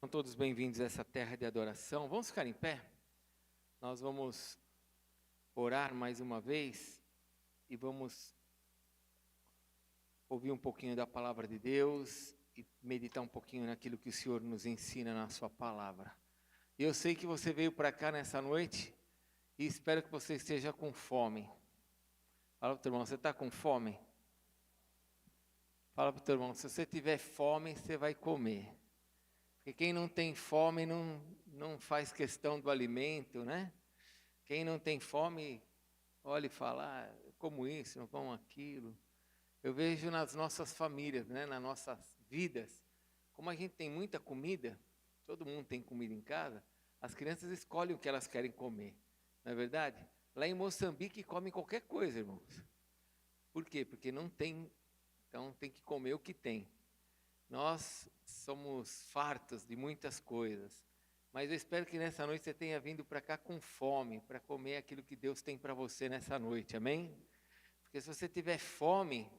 São todos bem-vindos a essa terra de adoração. Vamos ficar em pé? Nós vamos orar mais uma vez e vamos ouvir um pouquinho da palavra de Deus e meditar um pouquinho naquilo que o Senhor nos ensina na sua palavra. E eu sei que você veio para cá nessa noite e espero que você esteja com fome. Fala para o teu irmão, você está com fome? Fala para o teu irmão, se você tiver fome, você vai comer. Porque quem não tem fome não faz questão do alimento, né? Quem não tem fome, olha e fala, eu como isso, não como aquilo. Eu vejo nas nossas famílias, né? Nas nossas vidas, como a gente tem muita comida, todo mundo tem comida em casa, as crianças escolhem o que elas querem comer, não é verdade? Lá em Moçambique comem qualquer coisa, irmãos. Por quê? Porque não tem, então tem que comer o que tem. Nós somos fartos de muitas coisas, mas eu espero que nessa noite você tenha vindo para cá com fome, para comer aquilo que Deus tem para você nessa noite, amém? Porque se você tiver fome,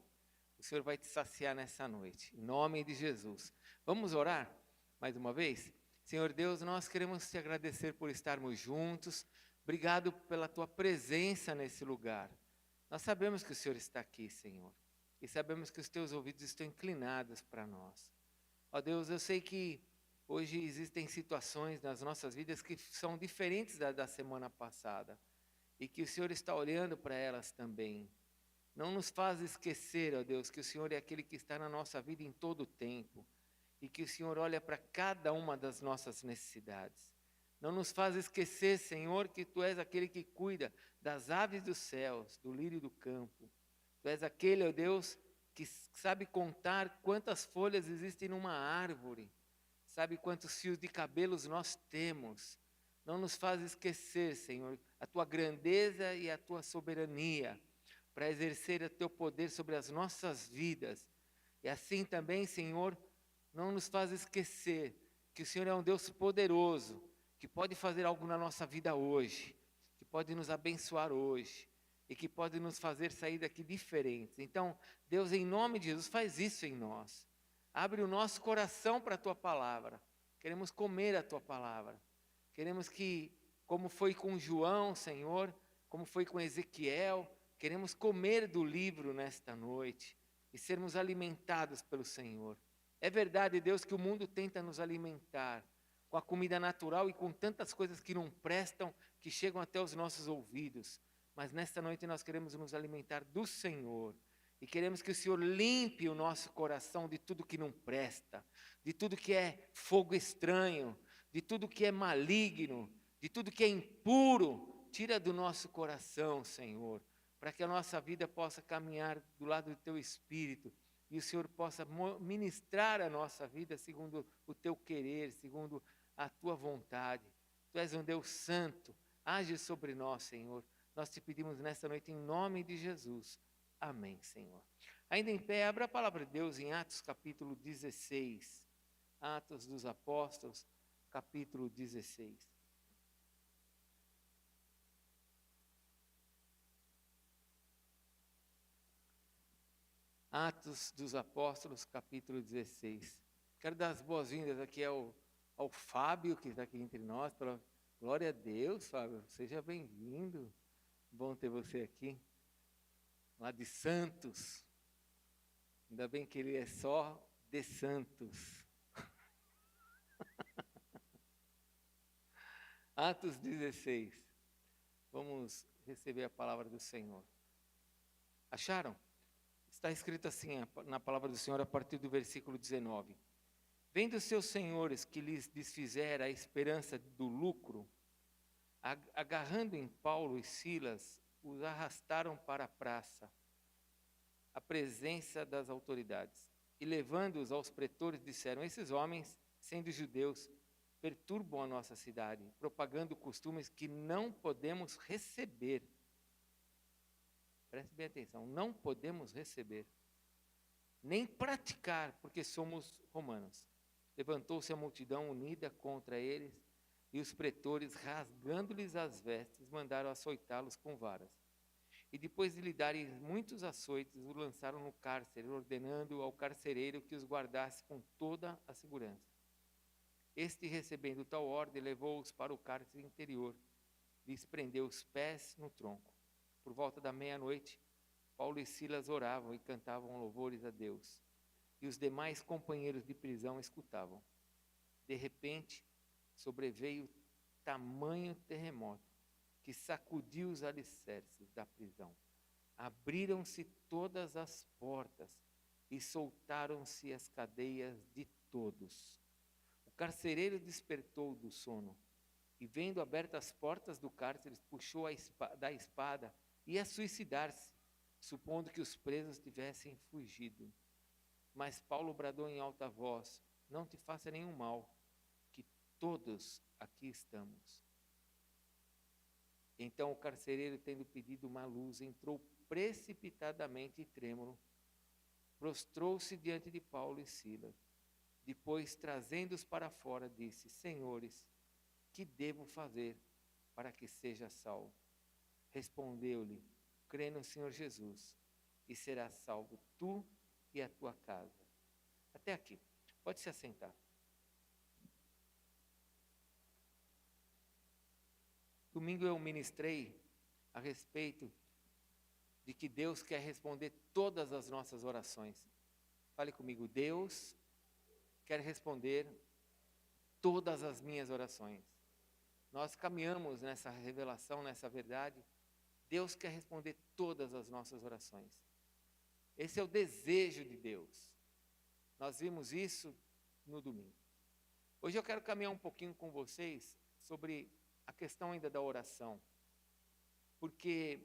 o Senhor vai te saciar nessa noite, em nome de Jesus. Vamos orar mais uma vez? Senhor Deus, nós queremos te agradecer por estarmos juntos, obrigado pela tua presença nesse lugar. Nós sabemos que o Senhor está aqui, Senhor. E sabemos que os teus ouvidos estão inclinados para nós. Ó Deus, eu sei que hoje existem situações nas nossas vidas que são diferentes da semana passada. E que o Senhor está olhando para elas também. Não nos faz esquecer, ó Deus, que o Senhor é aquele que está na nossa vida em todo o tempo. E que o Senhor olha para cada uma das nossas necessidades. Não nos faz esquecer, Senhor, que Tu és aquele que cuida das aves dos céus, do lírio do campo. Tu és aquele, ó Deus, que sabe contar quantas folhas existem numa árvore, sabe quantos fios de cabelos nós temos. Não nos faz esquecer, Senhor, a Tua grandeza e a Tua soberania, para exercer o Teu poder sobre as nossas vidas. E assim também, Senhor, não nos faz esquecer que o Senhor é um Deus poderoso, que pode fazer algo na nossa vida hoje, que pode nos abençoar hoje e que pode nos fazer sair daqui diferentes. Então, Deus, em nome de Jesus, faz isso em nós. Abre o nosso coração para a Tua palavra. Queremos comer a Tua palavra. Queremos que, como foi com João, Senhor, como foi com Ezequiel, queremos comer do livro nesta noite e sermos alimentados pelo Senhor. É verdade, Deus, que o mundo tenta nos alimentar com a comida natural e com tantas coisas que não prestam, que chegam até os nossos ouvidos. Mas nesta noite nós queremos nos alimentar do Senhor. E queremos que o Senhor limpe o nosso coração de tudo que não presta, de tudo que é fogo estranho, de tudo que é maligno, de tudo que é impuro. Tira do nosso coração, Senhor, para que a nossa vida possa caminhar do lado do Teu Espírito e o Senhor possa ministrar a nossa vida segundo o Teu querer, segundo a Tua vontade. Tu és um Deus santo, age sobre nós, Senhor. Nós te pedimos nesta noite em nome de Jesus. Amém, Senhor. Ainda em pé, abra a palavra de Deus em Atos capítulo 16. Atos dos Apóstolos, capítulo 16. Atos dos Apóstolos, capítulo 16. Quero dar as boas-vindas aqui ao Fábio, que está aqui entre nós. Glória a Deus, Fábio. Seja bem-vindo. Bom ter você aqui. Lá de Santos. Ainda bem que ele é só de Santos. Atos 16. Vamos receber a palavra do Senhor. Acharam? Está escrito assim na palavra do Senhor a partir do versículo 19. Vendo os seus senhores que lhes desfizera a esperança do lucro, agarrando em Paulo e Silas, os arrastaram para a praça, à presença das autoridades. E levando-os aos pretores, disseram: esses homens, sendo judeus, perturbam a nossa cidade, propagando costumes que não podemos receber. Preste bem atenção, não podemos receber, nem praticar, porque somos romanos. Levantou-se a multidão unida contra eles, e os pretores, rasgando-lhes as vestes, mandaram açoitá-los com varas. E depois de lhe darem muitos açoites, o lançaram no cárcere, ordenando ao carcereiro que os guardasse com toda a segurança. Este, recebendo tal ordem, levou-os para o cárcere interior, lhes prendeu os pés no tronco. Por volta da meia-noite, Paulo e Silas oravam e cantavam louvores a Deus, e os demais companheiros de prisão escutavam. De repente, sobreveio tamanho terremoto que sacudiu os alicerces da prisão. Abriram-se todas as portas e soltaram-se as cadeias de todos. O carcereiro despertou do sono e, vendo abertas as portas do cárcere, puxou da espada e ia suicidar-se, supondo que os presos tivessem fugido. Mas Paulo bradou em alta voz: não te faça nenhum mal, que todos aqui estamos. Então o carcereiro, tendo pedido uma luz, entrou precipitadamente e trêmulo, prostrou-se diante de Paulo e Silas. Depois, trazendo-os para fora, disse: Senhores, que devo fazer para que seja salvo? Respondeu-lhe: crê no Senhor Jesus, e serás salvo tu e a tua casa. Até aqui. Pode se assentar. Domingo eu ministrei a respeito de que Deus quer responder todas as nossas orações. Fale comigo: Deus quer responder todas as minhas orações. Nós caminhamos nessa revelação, nessa verdade. Deus quer responder todas as nossas orações. Esse é o desejo de Deus. Nós vimos isso no domingo. Hoje eu quero caminhar um pouquinho com vocês sobre a questão ainda da oração. Porque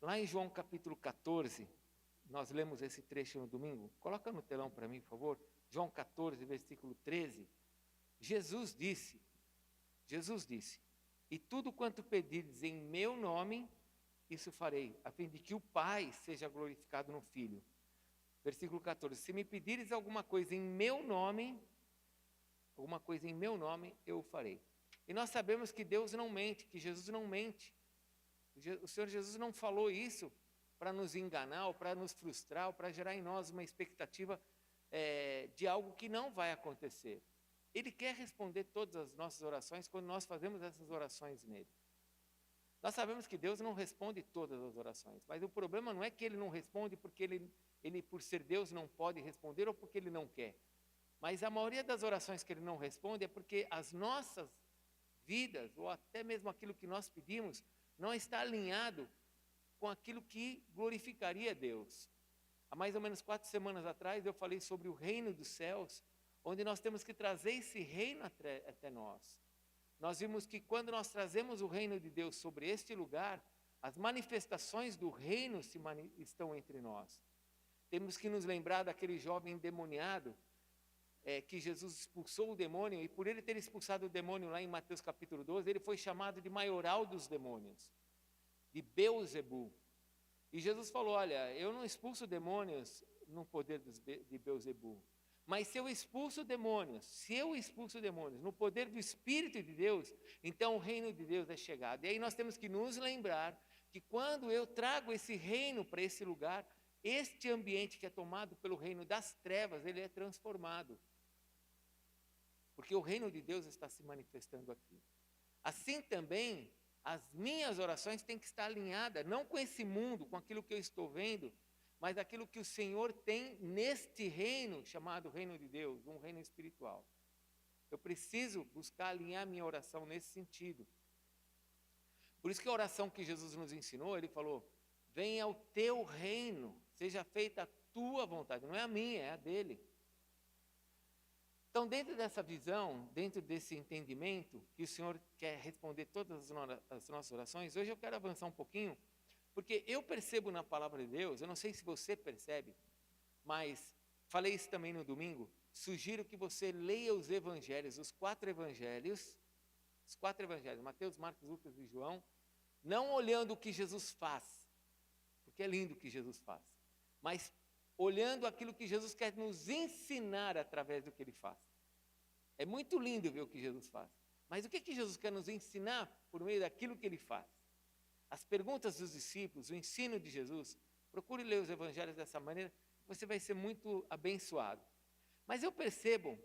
lá em João capítulo 14, nós lemos esse trecho no domingo. Coloca no telão para mim, por favor. João 14, versículo 13. Jesus disse, e tudo quanto pedirdes em meu nome, isso farei, a fim de que o Pai seja glorificado no Filho. Versículo 14, se me pedires alguma coisa em meu nome, eu o farei. E nós sabemos que Deus não mente, que Jesus não mente. O Senhor Jesus não falou isso para nos enganar, ou para nos frustrar, ou para gerar em nós uma expectativa de algo que não vai acontecer. Ele quer responder todas as nossas orações quando nós fazemos essas orações nele. Nós sabemos que Deus não responde todas as orações, mas o problema não é que ele não responde porque ele por ser Deus não pode responder ou porque ele não quer. Mas a maioria das orações que ele não responde é porque as nossas vidas, ou até mesmo aquilo que nós pedimos, não está alinhado com aquilo que glorificaria Deus. Há mais ou menos 4 semanas atrás eu falei sobre o reino dos céus, onde nós temos que trazer esse reino até nós. Nós vimos que quando nós trazemos o reino de Deus sobre este lugar, as manifestações do reino estão entre nós. Temos que nos lembrar daquele jovem endemoniado, que Jesus expulsou o demônio, e por ele ter expulsado o demônio lá em Mateus capítulo 12, ele foi chamado de maioral dos demônios, de Beelzebul. E Jesus falou: olha, eu não expulso demônios no poder de Beelzebul, mas se eu expulso demônios no poder do Espírito de Deus, então o reino de Deus é chegado. E aí nós temos que nos lembrar que quando eu trago esse reino para esse lugar, este ambiente que é tomado pelo reino das trevas, ele é transformado. Porque o reino de Deus está se manifestando aqui. Assim também, as minhas orações têm que estar alinhadas, não com esse mundo, com aquilo que eu estou vendo, mas aquilo que o Senhor tem neste reino, chamado reino de Deus, um reino espiritual. Eu preciso buscar alinhar minha oração nesse sentido. Por isso que a oração que Jesus nos ensinou, ele falou: venha o teu reino, seja feita a tua vontade, não é a minha, é a dele. Então, dentro dessa visão, dentro desse entendimento, que o Senhor quer responder todas as nossas orações, hoje eu quero avançar um pouquinho, porque eu percebo na palavra de Deus, eu não sei se você percebe, mas falei isso também no domingo, sugiro que você leia os evangelhos, os quatro evangelhos, Mateus, Marcos, Lucas e João, não olhando o que Jesus faz, porque é lindo o que Jesus faz, mas olhando aquilo que Jesus quer nos ensinar através do que ele faz. É muito lindo ver o que Jesus faz, mas o que Jesus quer nos ensinar por meio daquilo que ele faz? As perguntas dos discípulos, o ensino de Jesus, procure ler os evangelhos dessa maneira, você vai ser muito abençoado. Mas eu percebo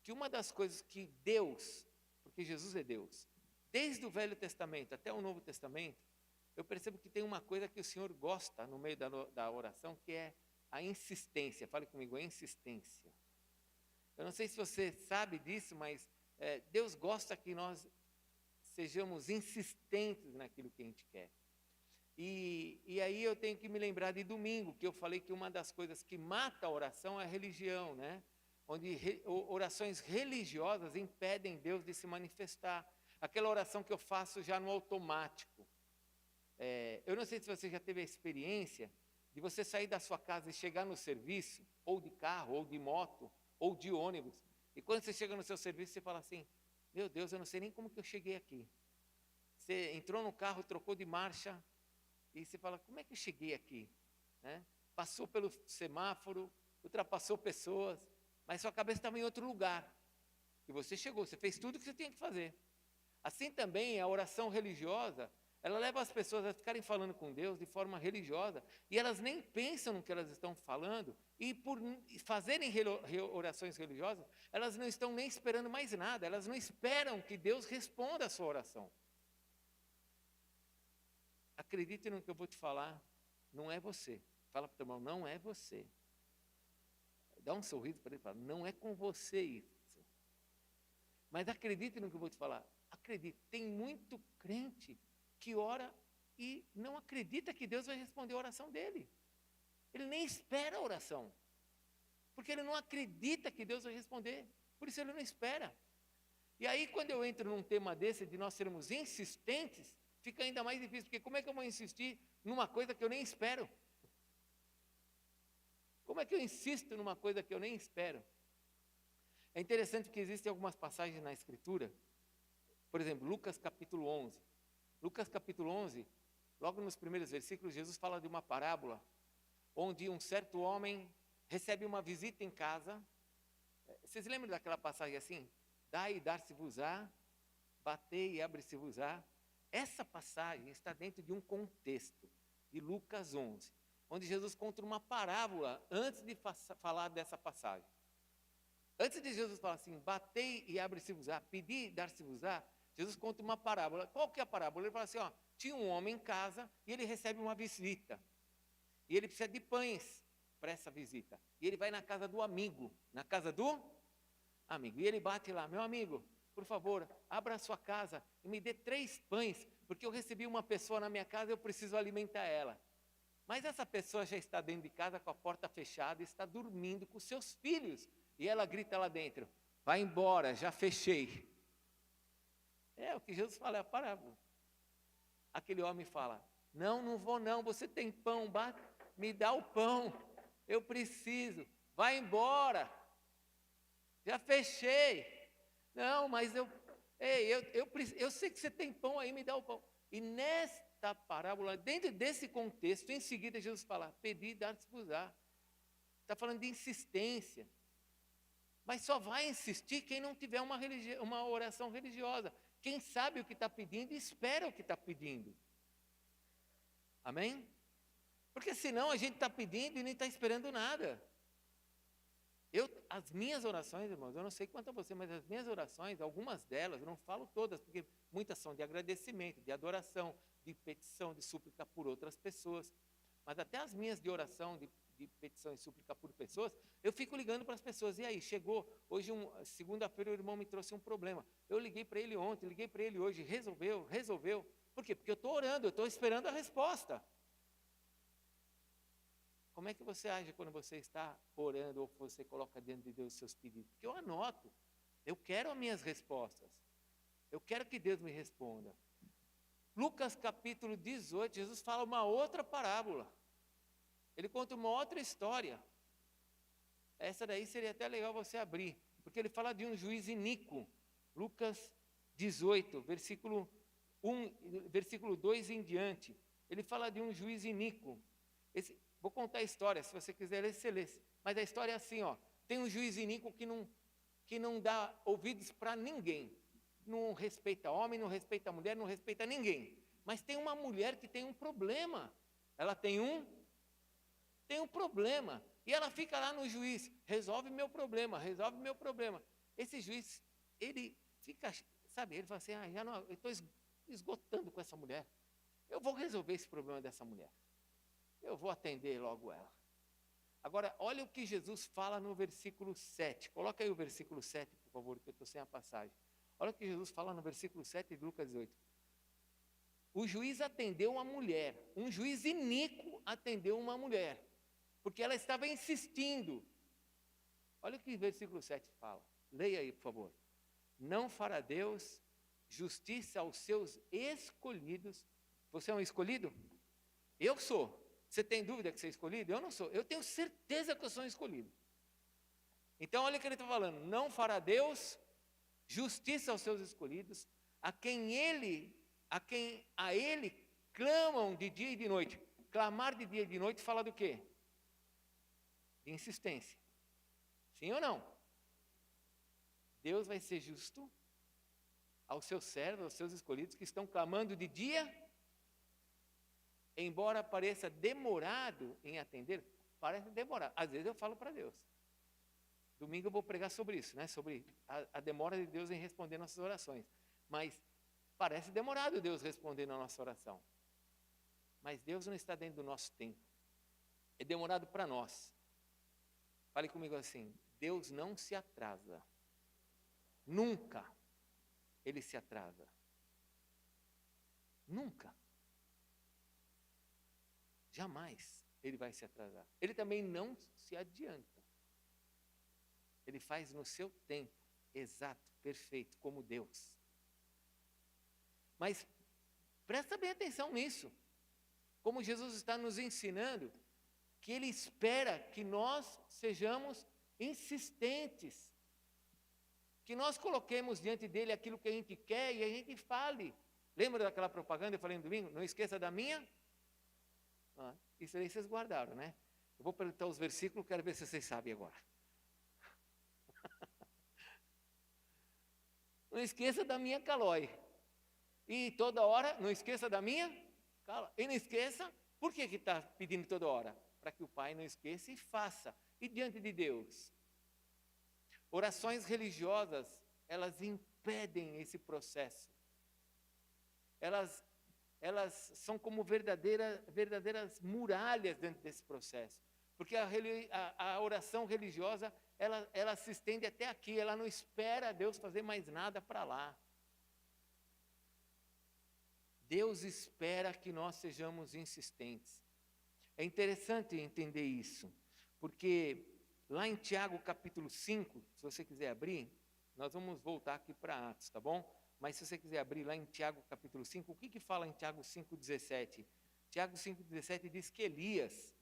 que uma das coisas que Deus, porque Jesus é Deus, desde o Velho Testamento até o Novo Testamento, eu percebo que tem uma coisa que o Senhor gosta no meio da oração, que é a insistência. Fale comigo, a insistência. Eu não sei se você sabe disso, mas Deus gosta que nós sejamos insistentes naquilo que a gente quer. E aí eu tenho que me lembrar de domingo, que eu falei que uma das coisas que mata a oração é a religião, né? Onde orações religiosas impedem Deus de se manifestar. Aquela oração que eu faço já no automático. Eu não sei se você já teve a experiência de você sair da sua casa e chegar no serviço, ou de carro, ou de moto, ou de ônibus, e quando você chega no seu serviço, você fala assim, meu Deus, eu não sei nem como que eu cheguei aqui. Você entrou no carro, trocou de marcha, e você fala, como é que eu cheguei aqui? Né? Passou pelo semáforo, ultrapassou pessoas, mas sua cabeça estava em outro lugar. E você chegou, você fez tudo o que você tinha que fazer. Assim também a oração religiosa, ela leva as pessoas a ficarem falando com Deus de forma religiosa, e elas nem pensam no que elas estão falando, e por fazerem orações religiosas, elas não estão nem esperando mais nada, elas não esperam que Deus responda a sua oração. Acredite no que eu vou te falar, não é você. Fala para o teu irmão, não é você. Dá um sorriso para ele e fala, não é com você isso. Mas acredite no que eu vou te falar, acredite, tem muito crente que ora e não acredita que Deus vai responder a oração dele. Ele nem espera a oração, porque ele não acredita que Deus vai responder, por isso ele não espera. E aí quando eu entro num tema desse, de nós sermos insistentes, fica ainda mais difícil, porque como é que eu vou insistir numa coisa que eu nem espero? Como é que eu insisto numa coisa que eu nem espero? É interessante que existem algumas passagens na Escritura, por exemplo, Lucas capítulo 11. Lucas capítulo 11, logo nos primeiros versículos, Jesus fala de uma parábola, onde um certo homem recebe uma visita em casa. Vocês lembram daquela passagem assim? Dai e dar-se-vos-á, batei e abre-se-vos-á. Essa passagem está dentro de um contexto, de Lucas 11, onde Jesus conta uma parábola antes de falar dessa passagem. Antes de Jesus falar assim, batei e abre-se-vos-á, pedi e dar-se-vos-á, Jesus conta uma parábola. Qual que é a parábola? Ele fala assim, tinha um homem em casa e ele recebe uma visita. E ele precisa de pães para essa visita. E ele vai na casa do amigo. Na casa do amigo. E ele bate lá, meu amigo, por favor, abra a sua casa e me dê 3 pães, porque eu recebi uma pessoa na minha casa e eu preciso alimentar ela. Mas essa pessoa já está dentro de casa com a porta fechada e está dormindo com seus filhos. E ela grita lá dentro, vai embora, já fechei. O que Jesus fala, é a parábola. Aquele homem fala, não vou não, você tem pão, me dá o pão, eu preciso, vai embora, já fechei. Não, mas eu sei que você tem pão aí, me dá o pão. E nesta parábola, dentro desse contexto, em seguida Jesus fala, pedi e dar-se-vos-á. Está falando de insistência. Mas só vai insistir quem não tiver uma oração religiosa. Quem sabe o que está pedindo, espera o que está pedindo. Amém? Porque senão a gente está pedindo e nem está esperando nada. As minhas orações, irmãos, eu não sei quanto a você, mas as minhas orações, algumas delas, eu não falo todas, porque muitas são de agradecimento, de adoração, de petição, de súplica por outras pessoas. Mas até as minhas de oração, de petição e súplica por pessoas, eu fico ligando para as pessoas. E aí, chegou, hoje, segunda-feira, o irmão me trouxe um problema. Eu liguei para ele ontem, liguei para ele hoje, resolveu. Por quê? Porque eu estou orando, eu estou esperando a resposta. Como é que você age quando você está orando ou você coloca diante de Deus os seus pedidos? Porque eu anoto, eu quero as minhas respostas. Eu quero que Deus me responda. Lucas capítulo 18, Jesus fala uma outra parábola. Ele conta uma outra história. Essa daí seria até legal você abrir, porque ele fala de um juiz iníquo. Lucas 18, versículo 2 em diante. Ele fala de um juiz iníquo. Vou contar a história, se você quiser ler, você lê. Mas a história é assim, tem um juiz iníquo que não dá ouvidos para ninguém. Não respeita homem, não respeita mulher, não respeita ninguém. Mas tem uma mulher que tem um problema. Ela tem um problema. E ela fica lá no juiz, resolve meu problema. Esse juiz, ele fica, sabe, ele fala assim, já não, eu estou esgotando com essa mulher. Eu vou resolver esse problema dessa mulher. Eu vou atender logo ela. Agora, olha o que Jesus fala no versículo 7. Coloca aí o versículo 7, por favor, que eu estou sem a passagem. Olha o que Jesus fala no versículo 7 de Lucas 18. O juiz atendeu uma mulher, um juiz iníquo atendeu uma mulher, porque ela estava insistindo. Olha o que o versículo 7 fala. Leia aí, por favor. Não fará Deus justiça aos seus escolhidos. Você é um escolhido? Eu sou. Você tem dúvida que você é escolhido? Eu não sou. Eu tenho certeza que eu sou um escolhido. Então, olha o que ele está falando. Não fará Deus justiça aos seus escolhidos, a quem a ele clamam de dia e de noite. Clamar de dia e de noite fala do quê? De insistência. Sim ou não? Deus vai ser justo aos seus servos, aos seus escolhidos que estão clamando de dia, embora pareça demorado em atender, parece demorado. Às vezes eu falo para Deus. Domingo eu vou pregar sobre isso, né? Sobre a demora de Deus em responder nossas orações. Mas parece demorado Deus responder na nossa oração. Mas Deus não está dentro do nosso tempo. É demorado para nós. Fale comigo assim, Deus não se atrasa. Nunca Ele se atrasa. Nunca. Jamais Ele vai se atrasar. Ele também não se adianta. Ele faz no seu tempo, exato, perfeito, como Deus. Mas presta bem atenção nisso. Como Jesus está nos ensinando, que Ele espera que nós sejamos insistentes. Que nós coloquemos diante dEle aquilo que a gente quer e a gente fale. Lembra daquela propaganda que eu falei no domingo? Não esqueça da minha? Isso aí vocês guardaram, né? Eu vou perguntar os versículos, quero ver se vocês sabem agora. Não esqueça da minha Calói. E toda hora, não esqueça da minha Calói. E não esqueça, por que está pedindo toda hora? Para que o pai não esqueça e faça. E diante de Deus? Orações religiosas, elas impedem esse processo. Elas são como verdadeiras muralhas dentro desse processo. Porque a oração religiosa, ela se estende até aqui, ela não espera Deus fazer mais nada para lá. Deus espera que nós sejamos insistentes. É interessante entender isso, porque lá em Tiago capítulo 5, se você quiser abrir, nós vamos voltar aqui para Atos, tá bom? Mas se você quiser abrir lá em Tiago capítulo 5, o que fala em Tiago 5,17? Tiago 5,17 diz que Elias,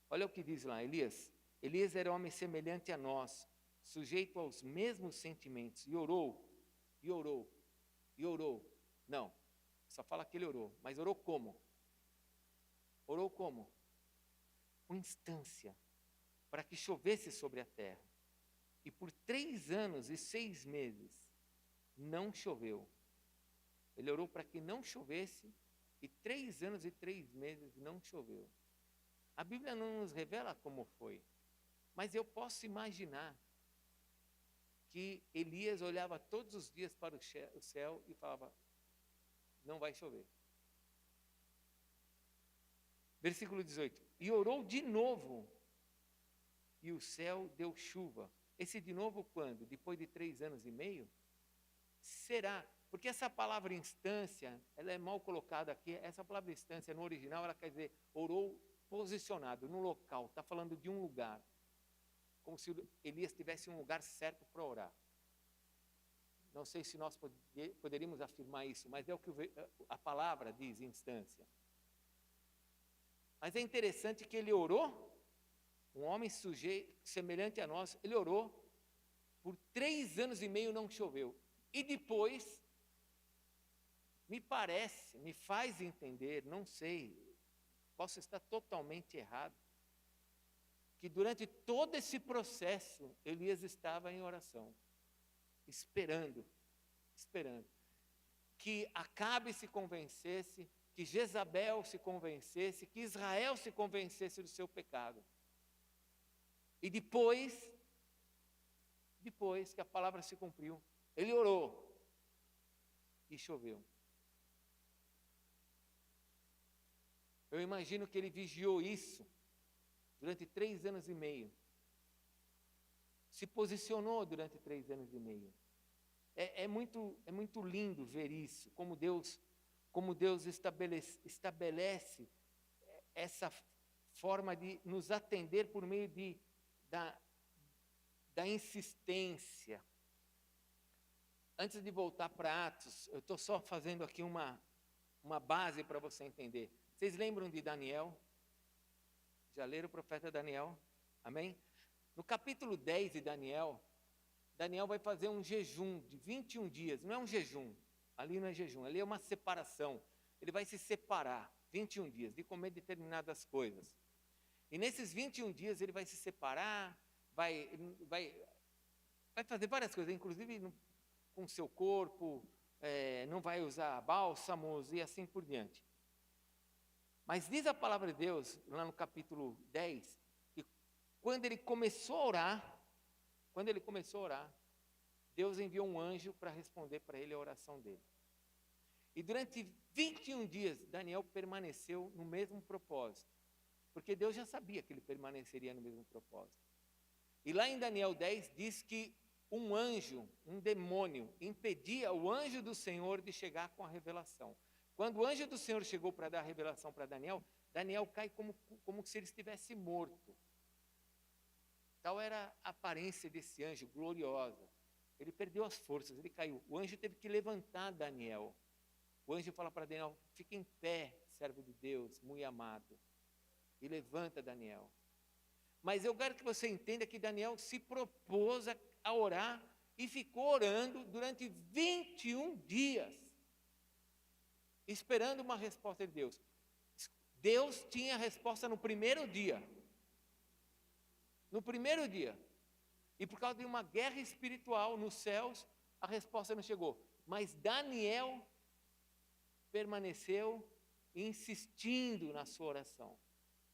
olha o que diz lá, Elias era homem semelhante a nós, sujeito aos mesmos sentimentos, e orou. Não, só fala que ele orou, mas orou como? Com instância, para que chovesse sobre a terra. E por 3 anos e 6 meses, não choveu. Ele orou para que não chovesse, e 3 anos e 3 meses não choveu. A Bíblia não nos revela como foi, mas eu posso imaginar que Elias olhava todos os dias para o céu e falava, não vai chover. Versículo 18, e orou de novo, e o céu deu chuva. Esse de novo quando? Depois de 3 anos e meio? Será? Porque essa palavra instância, ela é mal colocada aqui. Essa palavra instância, no original, ela quer dizer orou posicionado, no local. Está falando de um lugar. Como se Elias tivesse um lugar certo para orar. Não sei se nós poderíamos afirmar isso, mas é o que a palavra diz, instância. Mas é interessante que ele orou, um homem sujeito, semelhante a nós, ele orou, por 3 anos e meio não choveu. E depois, me faz entender, não sei, posso estar totalmente errado, que durante todo esse processo, Elias estava em oração, esperando, que Acabe se convencesse, que Jezabel se convencesse, que Israel se convencesse do seu pecado. E depois, depois que a palavra se cumpriu, ele orou e choveu. Eu imagino que ele vigiou isso durante 3 anos e meio. Se posicionou durante 3 anos e meio. É muito lindo ver isso, como Deus estabelece essa forma de nos atender por meio da insistência. Antes de voltar para Atos, eu estou só fazendo aqui uma base para você entender. Vocês lembram de Daniel? Já leram o profeta Daniel? Amém? No capítulo 10 de Daniel vai fazer um jejum de 21 dias. Não é um jejum, ali não é jejum, ali é uma separação. Ele vai se separar, 21 dias, de comer determinadas coisas. E nesses 21 dias ele vai se separar, vai fazer várias coisas, inclusive com o seu corpo, não vai usar bálsamos e assim por diante. Mas diz a palavra de Deus, lá no capítulo 10, que quando ele começou a orar, Deus enviou um anjo para responder para ele a oração dele. E durante 21 dias, Daniel permaneceu no mesmo propósito, porque Deus já sabia que ele permaneceria no mesmo propósito. E lá em Daniel 10 diz que um anjo, um demônio, impedia o anjo do Senhor de chegar com a revelação. Quando o anjo do Senhor chegou para dar a revelação para Daniel, Daniel cai como se ele estivesse morto. Tal era a aparência desse anjo, gloriosa. Ele perdeu as forças, ele caiu. O anjo teve que levantar Daniel. O anjo fala para Daniel, fica em pé, servo de Deus, muito amado. E levanta Daniel. Mas eu quero que você entenda que Daniel se propôs a orar e ficou orando durante 21 dias, esperando uma resposta de Deus. Deus tinha a resposta no primeiro dia. No primeiro dia. E por causa de uma guerra espiritual nos céus, a resposta não chegou. Mas Daniel permaneceu insistindo na sua oração.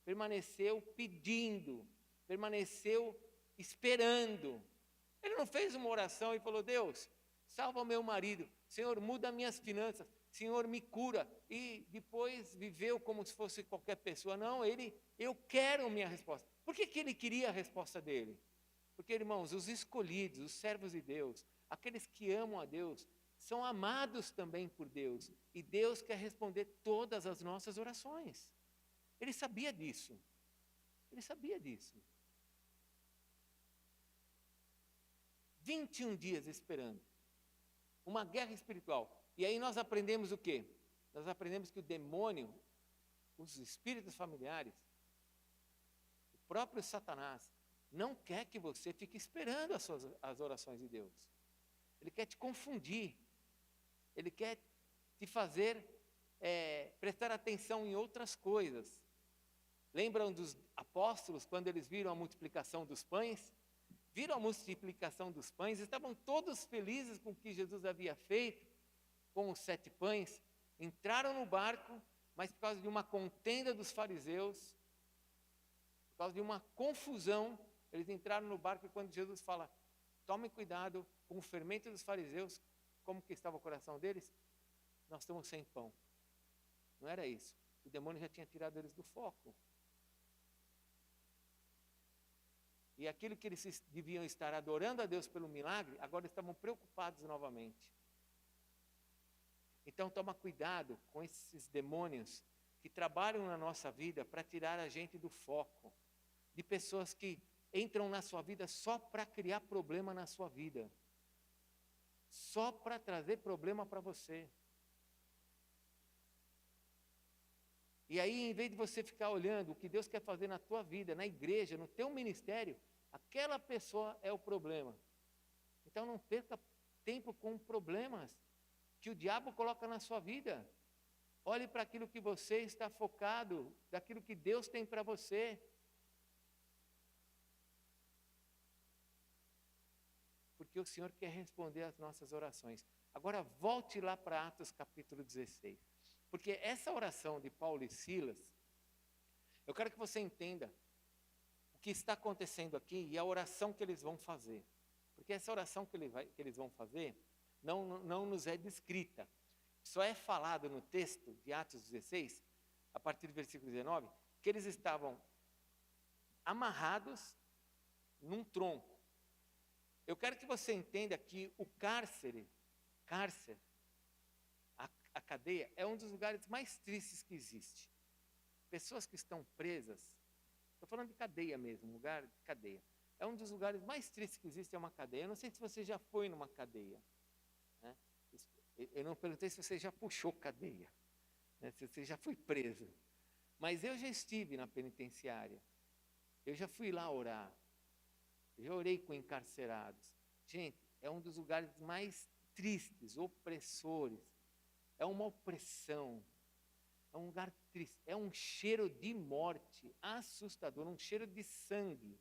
Permaneceu pedindo. Permaneceu esperando. Ele não fez uma oração e falou, Deus, salva o meu marido. Senhor, muda minhas finanças. Senhor, me cura. E depois viveu como se fosse qualquer pessoa. Não, eu quero minha resposta. Por que ele queria a resposta dele? Porque, irmãos, os escolhidos, os servos de Deus, aqueles que amam a Deus, são amados também por Deus. E Deus quer responder todas as nossas orações. Ele sabia disso. Ele sabia disso. 21 dias esperando. Uma guerra espiritual. E aí nós aprendemos o quê? Nós aprendemos que o demônio, os espíritos familiares, o próprio Satanás, não quer que você fique esperando as orações de Deus. Ele quer te confundir. Ele quer te fazer prestar atenção em outras coisas. Lembram dos apóstolos, quando eles viram a multiplicação dos pães? Viram a multiplicação dos pães, estavam todos felizes com o que Jesus havia feito, com os 7 pães, entraram no barco, mas por causa de uma contenda dos fariseus, por causa de uma confusão, eles entraram no barco e quando Jesus fala, tomem cuidado com o fermento dos fariseus, como que estava o coração deles? Nós estamos sem pão. Não era isso. O demônio já tinha tirado eles do foco. E aquilo que eles deviam estar adorando a Deus pelo milagre, agora estavam preocupados novamente. Então toma cuidado com esses demônios que trabalham na nossa vida para tirar a gente do foco. De pessoas que entram na sua vida só para criar problema na sua vida. Só para trazer problema para você. E aí, em vez de você ficar olhando o que Deus quer fazer na tua vida, na igreja, no teu ministério, aquela pessoa é o problema. Então não perca tempo com problemas que o diabo coloca na sua vida. Olhe para aquilo que você está focado, daquilo que Deus tem para você. Porque o Senhor quer responder às nossas orações. Agora volte lá para Atos capítulo 16. Porque essa oração de Paulo e Silas, eu quero que você entenda o que está acontecendo aqui e a oração que eles vão fazer. Porque essa oração que eles vão fazer não nos é descrita. Só é falado no texto de Atos 16, a partir do versículo 19, que eles estavam amarrados num tronco. Eu quero que você entenda que o cárcere, a cadeia, é um dos lugares mais tristes que existe. Pessoas que estão presas, estou falando de cadeia mesmo, lugar de cadeia. É um dos lugares mais tristes que existe, é uma cadeia. Eu não sei se você já foi numa cadeia, né? Eu não perguntei se você já puxou cadeia, né? Se você já foi preso. Mas eu já estive na penitenciária. Eu já fui lá orar. Eu já orei com encarcerados. Gente, é um dos lugares mais tristes, opressores. É uma opressão. É um lugar triste. É um cheiro de morte assustador, um cheiro de sangue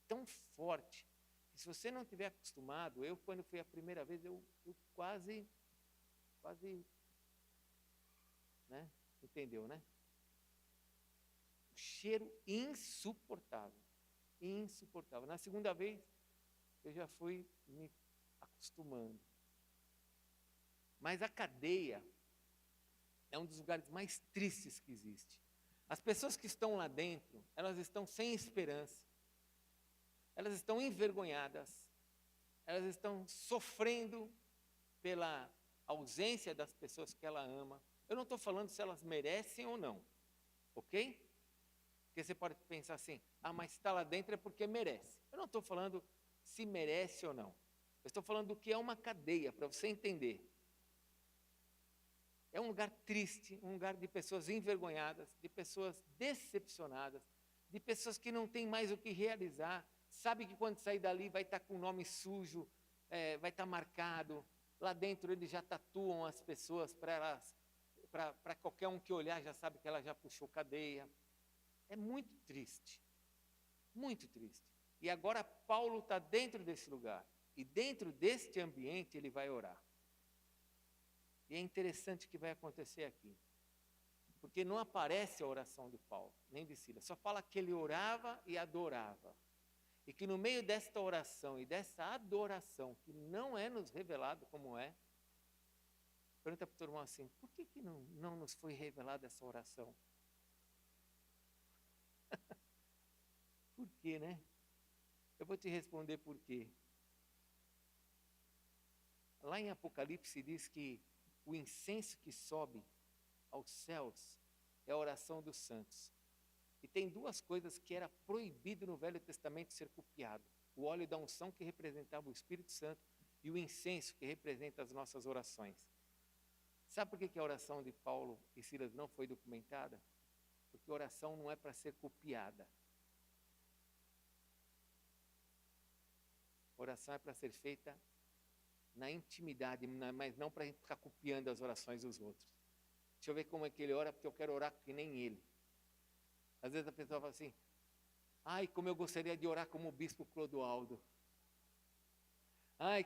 tão forte. Que se você não estiver acostumado, eu quando fui a primeira vez, eu quase, né? Entendeu, né? Um cheiro insuportável. Insuportável. Na segunda vez, eu já fui me acostumando. Mas a cadeia é um dos lugares mais tristes que existe. As pessoas que estão lá dentro, elas estão sem esperança. Elas estão envergonhadas. Elas estão sofrendo pela ausência das pessoas que ela ama. Eu não estou falando se elas merecem ou não, ok? Porque você pode pensar assim, mas se está lá dentro é porque merece. Eu não estou falando se merece ou não. Eu estou falando do que é uma cadeia, para você entender. É um lugar triste, um lugar de pessoas envergonhadas, de pessoas decepcionadas, de pessoas que não têm mais o que realizar. Sabe que quando sair dali vai estar com o nome sujo, vai estar marcado. Lá dentro eles já tatuam as pessoas para qualquer um que olhar já sabe que ela já puxou cadeia. É muito triste, muito triste. E agora Paulo está dentro desse lugar. E dentro deste ambiente ele vai orar. E é interessante o que vai acontecer aqui. Porque não aparece a oração de Paulo, nem de Silas. Só fala que ele orava e adorava. E que no meio desta oração e dessa adoração, que não é nos revelado como é, pergunta para o teu irmão assim, por que não nos foi revelada essa oração? Por quê, né? Eu vou te responder por quê. Lá em Apocalipse diz que o incenso que sobe aos céus é a oração dos santos. E tem duas coisas que era proibido no Velho Testamento ser copiado. O óleo da unção, que representava o Espírito Santo, e o incenso, que representa as nossas orações. Sabe por que a oração de Paulo e Silas não foi documentada? Porque a oração não é para ser copiada. A oração é para ser feita na intimidade, mas não para a gente ficar copiando as orações dos outros. Deixa eu ver como é que ele ora, porque eu quero orar que nem ele. Às vezes a pessoa fala assim, como eu gostaria de orar como o bispo Clodoaldo.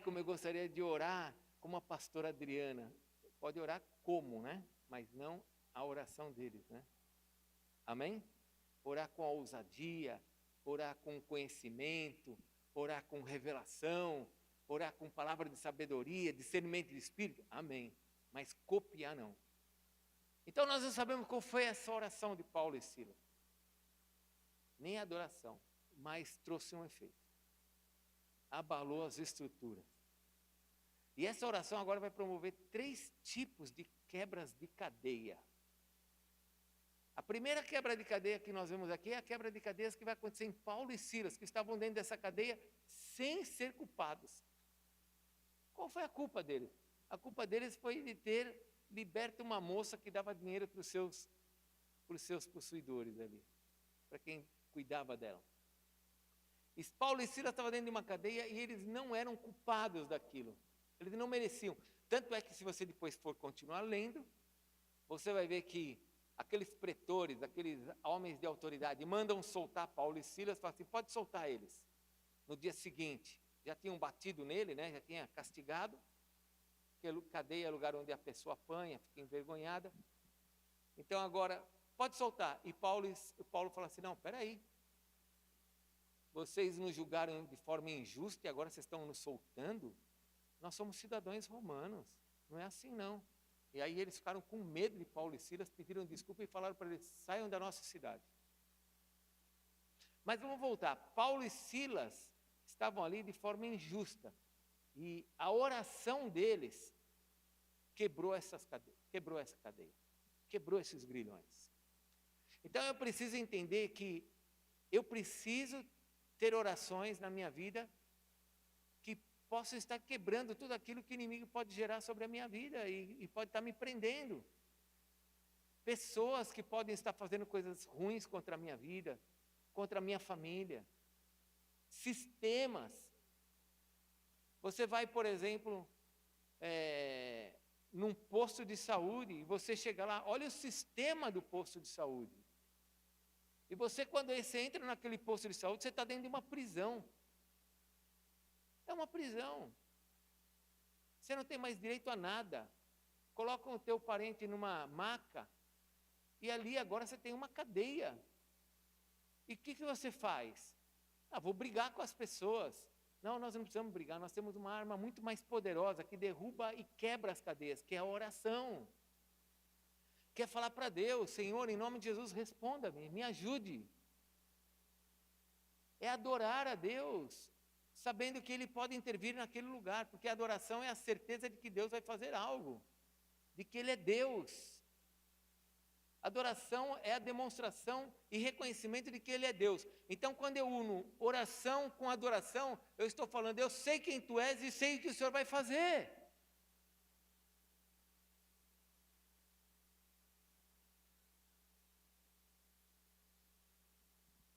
Como eu gostaria de orar como a pastora Adriana. Pode orar como, né? Mas não a oração deles, né? Amém? Orar com a ousadia, orar com conhecimento, orar com revelação, orar com palavra de sabedoria, discernimento de espírito. Amém. Mas copiar não. Então nós não sabemos qual foi essa oração de Paulo e Silas. Nem a adoração, mas trouxe um efeito. Abalou as estruturas. E essa oração agora vai promover 3 tipos de quebras de cadeia. A primeira quebra de cadeia que nós vemos aqui é a quebra de cadeias que vai acontecer em Paulo e Silas, que estavam dentro dessa cadeia sem ser culpados. Qual foi a culpa deles? A culpa deles foi de ter liberto uma moça que dava dinheiro para os seus possuidores ali, para quem cuidava dela. E Paulo e Silas estavam dentro de uma cadeia e eles não eram culpados daquilo. Eles não mereciam. Tanto é que se você depois for continuar lendo, você vai ver que aqueles pretores, aqueles homens de autoridade, mandam soltar Paulo e Silas, falam assim, pode soltar eles. No dia seguinte, já tinham batido nele, né? Já tinha castigado, porque cadeia é lugar onde a pessoa apanha, fica envergonhada. Então agora, pode soltar. E Paulo fala assim, não, espera aí. vocês nos julgaram de forma injusta e agora vocês estão nos soltando? Nós somos cidadãos romanos, não é assim não. E aí eles ficaram com medo de Paulo e Silas, pediram desculpa e falaram para eles, saiam da nossa cidade. Mas vamos voltar, Paulo e Silas estavam ali de forma injusta, e a oração deles quebrou essa cadeia, quebrou esses grilhões. Então eu preciso entender que eu preciso ter orações na minha vida que possam estar quebrando tudo aquilo que o inimigo pode gerar sobre a minha vida e pode estar me prendendo. Pessoas que podem estar fazendo coisas ruins contra a minha vida, contra a minha família. Sistemas. Você vai, por exemplo, num posto de saúde e você chega lá, olha o sistema do posto de saúde. E você, quando você entra naquele posto de saúde, você está dentro de uma prisão. É uma prisão. Você não tem mais direito a nada. Colocam o teu parente numa maca e ali agora você tem uma cadeia. E o que você faz? Vou brigar com as pessoas. Não, nós não precisamos brigar, nós temos uma arma muito mais poderosa que derruba e quebra as cadeias, que é a oração. Quer falar para Deus, Senhor, em nome de Jesus, responda-me, me ajude. É adorar a Deus, sabendo que Ele pode intervir naquele lugar, porque a adoração é a certeza de que Deus vai fazer algo, de que Ele é Deus. Adoração é a demonstração e reconhecimento de que Ele é Deus. Então, quando eu uno oração com adoração, eu estou falando, eu sei quem Tu és e sei o que o Senhor vai fazer.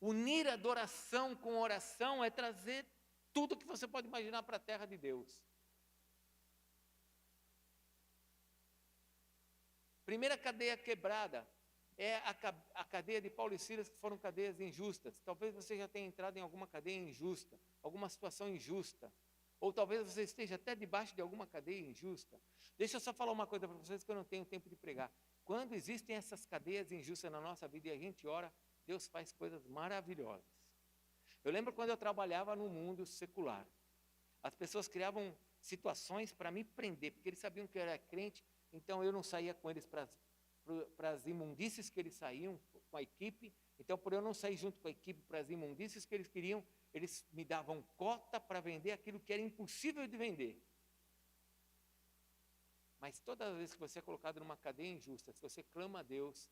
Unir adoração com oração é trazer tudo que você pode imaginar para a terra de Deus. Primeira cadeia quebrada é a cadeia de Paulo e Silas, que foram cadeias injustas. Talvez você já tenha entrado em alguma cadeia injusta, alguma situação injusta. Ou talvez você esteja até debaixo de alguma cadeia injusta. Deixa eu só falar uma coisa para vocês que eu não tenho tempo de pregar. Quando existem essas cadeias injustas na nossa vida e a gente ora, Deus faz coisas maravilhosas. Eu lembro quando eu trabalhava no mundo secular. As pessoas criavam situações para me prender, porque eles sabiam que eu era crente, então eu não saía com eles para as imundícies que eles saíam com a equipe. Então, por eu não sair junto com a equipe para as imundícies que eles queriam, eles me davam cota para vender aquilo que era impossível de vender. Mas toda vez que você é colocado numa cadeia injusta, se você clama a Deus,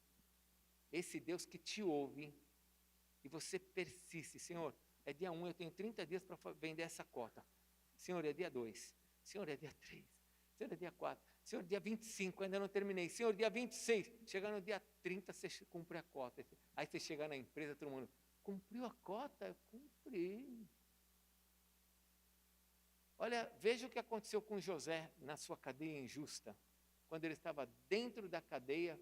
esse Deus que te ouve, e você persiste, Senhor, é dia 1, eu tenho 30 dias para vender essa cota. Senhor, é dia 2. Senhor, é dia 3. Senhor, é dia 4. Senhor, dia 25, ainda não terminei. Senhor, dia 26. Chega no dia 30, você cumpre a cota. Aí você chega na empresa, todo mundo, cumpriu a cota? Eu cumpri. Olha, veja o que aconteceu com José na sua cadeia injusta. Quando ele estava dentro da cadeia,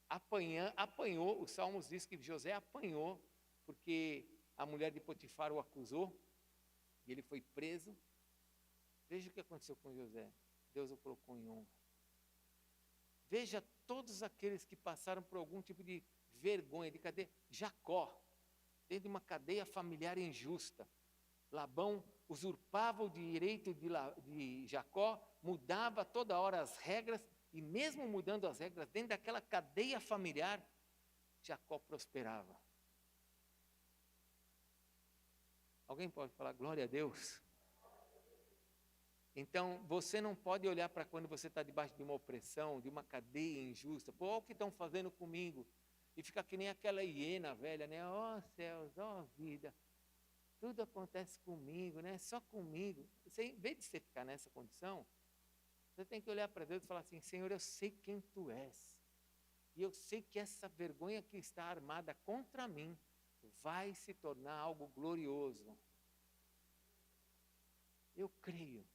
apanhou, os Salmos diz que José apanhou, porque a mulher de Potifar o acusou, e ele foi preso. Veja o que aconteceu com José. Deus o colocou em honra. Veja todos aqueles que passaram por algum tipo de vergonha, de cadeia. Jacó, dentro de uma cadeia familiar injusta. Labão usurpava o direito de Jacó, mudava toda hora as regras, e mesmo mudando as regras, dentro daquela cadeia familiar, Jacó prosperava. Alguém pode falar glória a Deus? Então, você não pode olhar para quando você está debaixo de uma opressão, de uma cadeia injusta. Pô, olha o que estão fazendo comigo. E ficar que nem aquela hiena velha, né? Ó céus, ó vida. Tudo acontece comigo, né? Só comigo. Você, em vez de você ficar nessa condição, você tem que olhar para Deus e falar assim, Senhor, eu sei quem Tu és. E eu sei que essa vergonha que está armada contra mim vai se tornar algo glorioso. Eu creio.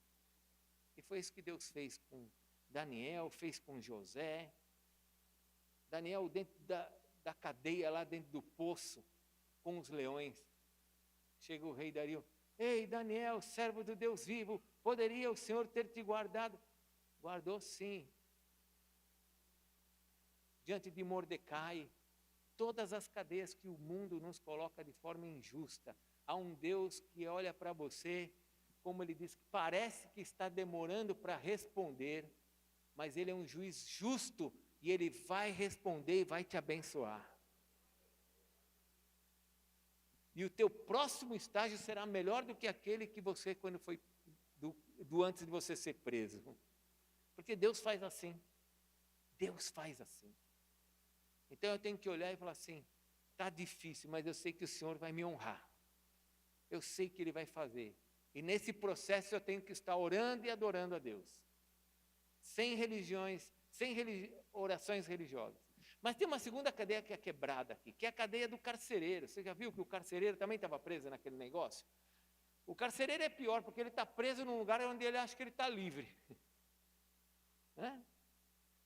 E foi isso que Deus fez com Daniel, fez com José. Daniel dentro da cadeia, lá dentro do poço, com os leões. Chega o rei Dario. Ei, Daniel, servo do Deus vivo, poderia o Senhor ter te guardado? Guardou sim. Diante de Mordecai, todas as cadeias que o mundo nos coloca de forma injusta, Há um Deus que olha para você, como ele diz, que parece que está demorando para responder, mas ele é um juiz justo e ele vai responder e vai te abençoar. E o teu próximo estágio será melhor do que aquele que você, quando foi do antes de você ser preso. Porque Deus faz assim. Deus faz assim. Então eu tenho que olhar e falar assim, está difícil, mas eu sei que o Senhor vai me honrar. Eu sei que Ele vai fazer. E nesse processo eu tenho que estar orando e adorando a Deus. Sem religiões, orações religiosas. Mas tem uma segunda cadeia que é quebrada aqui, que é a cadeia do carcereiro. Você já viu que o carcereiro também estava preso naquele negócio? O carcereiro é pior, porque ele está preso num lugar onde ele acha que ele está livre.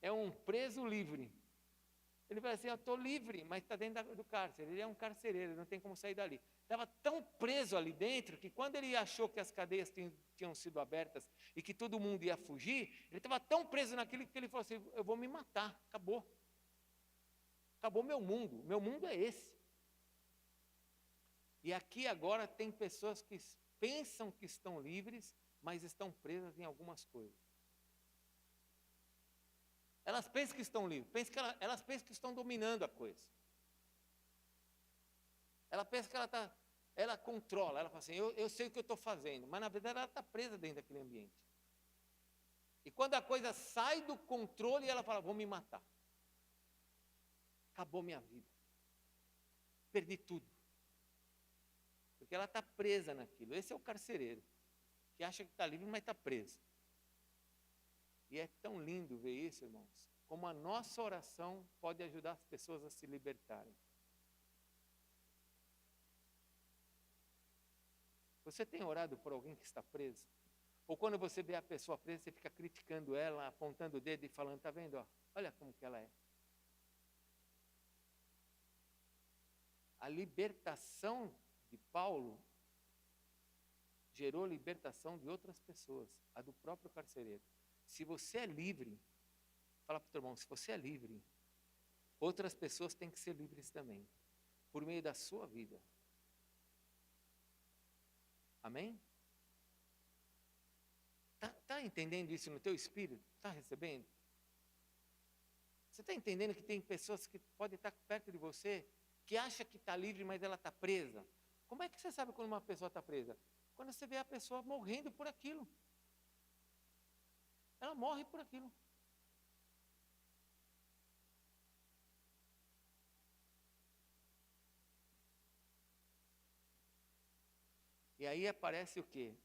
É um preso livre. Ele vai assim, eu estou livre, mas está dentro do cárcere. Ele é um carcereiro, ele não tem como sair dali. Estava tão preso ali dentro, que quando ele achou que as cadeias tinham sido abertas e que todo mundo ia fugir, ele estava tão preso naquilo que ele falou assim, eu vou me matar, acabou. Acabou meu mundo é esse. E aqui agora tem pessoas que pensam que estão livres, mas estão presas em algumas coisas. Elas pensam que estão livres, elas pensam que estão dominando a coisa. Ela pensa que ela controla, ela fala assim, eu sei o que eu estou fazendo, mas na verdade ela está presa dentro daquele ambiente. E quando a coisa sai do controle, ela fala, vou me matar. Acabou minha vida. Perdi tudo. Porque ela está presa naquilo. Esse é o carcereiro, que acha que está livre, mas está preso. E é tão lindo ver isso, irmãos, como a nossa oração pode ajudar as pessoas a se libertarem. Você tem orado por alguém que está preso? Ou quando você vê a pessoa presa, você fica criticando ela, apontando o dedo e falando, está vendo? Ó, olha como que ela é. A libertação de Paulo gerou libertação de outras pessoas, a do próprio carcereiro. Se você é livre, fala para o teu irmão, se você é livre, outras pessoas têm que ser livres também, por meio da sua vida. Amém? Tá entendendo isso no teu espírito? Está recebendo? Você está entendendo que tem pessoas que podem estar perto de você, que acha que está livre, mas ela está presa? Como é que você sabe quando uma pessoa está presa? Quando você vê a pessoa morrendo por aquilo. Ela morre por aquilo. E aí aparece o quê?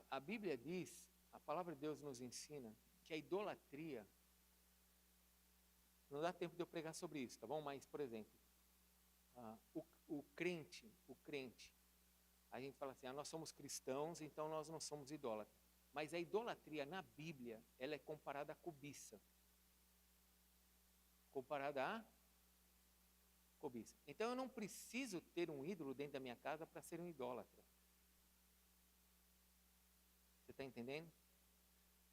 A Bíblia diz, a palavra de Deus nos ensina, que a idolatria, não dá tempo de eu pregar sobre isso, tá bom? Mas, por exemplo, o crente, a gente fala assim, nós somos cristãos, então nós não somos idólatras. Mas a idolatria na Bíblia, ela é comparada à cobiça. Comparada a cobiça. Então eu não preciso ter um ídolo dentro da minha casa para ser um idólatra. Você está entendendo?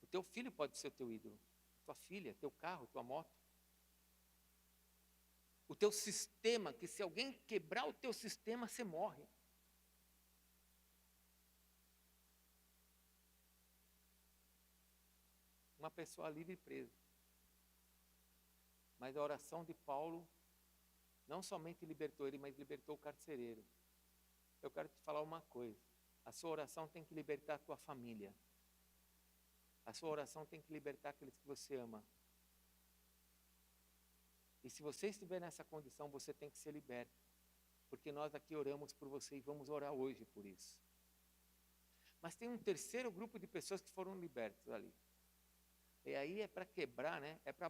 O teu filho pode ser o teu ídolo. Tua filha, teu carro, tua moto. O teu sistema, que se alguém quebrar o teu sistema, você morre. Uma pessoa livre e presa. Mas a oração de Paulo não somente libertou ele, mas libertou o carcereiro. Eu quero te falar uma coisa. A sua oração tem que libertar a tua família. A sua oração tem que libertar aqueles que você ama. E se você estiver nessa condição, você tem que ser liberto. Porque nós aqui oramos por você e vamos orar hoje por isso. Mas tem um terceiro grupo de pessoas que foram libertos ali. E aí é para quebrar, né? É para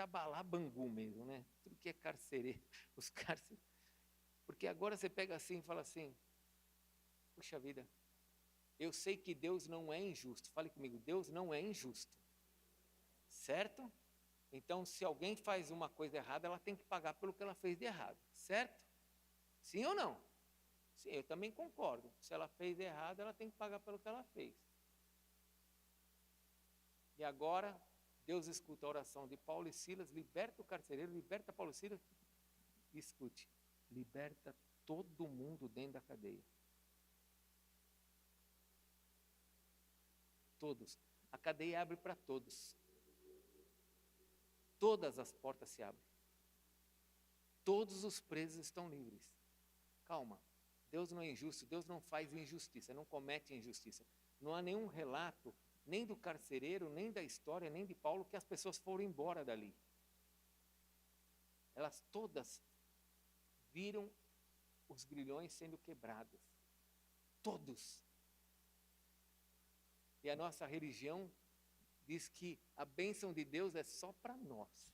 abalar Bangu mesmo, né? Tudo que é carcereiro, os cárceres. Porque agora você pega assim e fala assim, puxa vida, eu sei que Deus não é injusto. Fale comigo, Deus não é injusto. Certo? Então, se alguém faz uma coisa errada, ela tem que pagar pelo que ela fez de errado. Certo? Sim ou não? Sim, eu também concordo. Se ela fez errado, ela tem que pagar pelo que ela fez. E agora, Deus escuta a oração de Paulo e Silas, liberta o carcereiro, liberta Paulo e Silas, e escute, liberta todo mundo dentro da cadeia. Todos. A cadeia abre para todos. Todas as portas se abrem. Todos os presos estão livres. Calma. Deus não é injusto, Deus não faz injustiça, não comete injustiça. Não há nenhum relato, nem do carcereiro, nem da história, nem de Paulo, que as pessoas foram embora dali. Elas todas viram os grilhões sendo quebrados. Todos. E a nossa religião diz que a bênção de Deus é só para nós.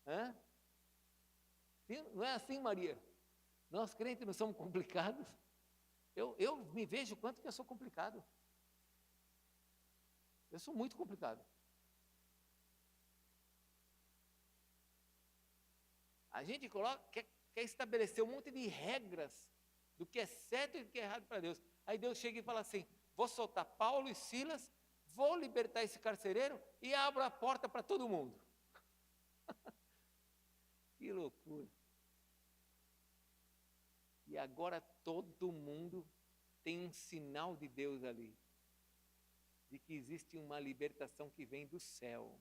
Hã? Não é assim, Maria? Nós crentes não somos complicados. Eu me vejo quanto que eu sou complicado. Eu sou muito complicado. A gente quer estabelecer um monte de regras do que é certo e do que é errado para Deus. Aí Deus chega e fala assim: vou soltar Paulo e Silas, vou libertar esse carcereiro e abro a porta para todo mundo. Que loucura. E agora todo mundo tem um sinal de Deus ali, de que existe uma libertação que vem do céu.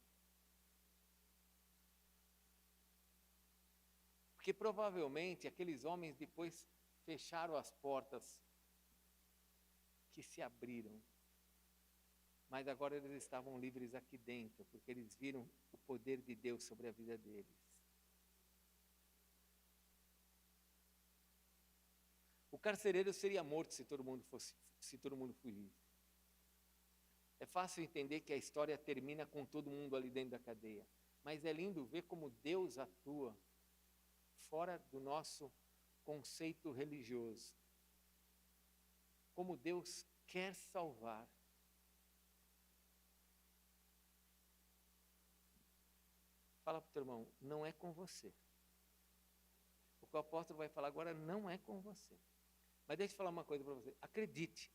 Porque provavelmente aqueles homens depois fecharam as portas que se abriram. Mas agora eles estavam livres aqui dentro, porque eles viram o poder de Deus sobre a vida deles. O carcereiro seria morto se todo mundo fugisse. É fácil entender que a história termina com todo mundo ali dentro da cadeia. Mas é lindo ver como Deus atua fora do nosso conceito religioso. Como Deus quer salvar. Fala para o teu irmão, não é com você. O que o apóstolo vai falar agora não é com você. Mas deixa eu falar uma coisa para você. Acredite.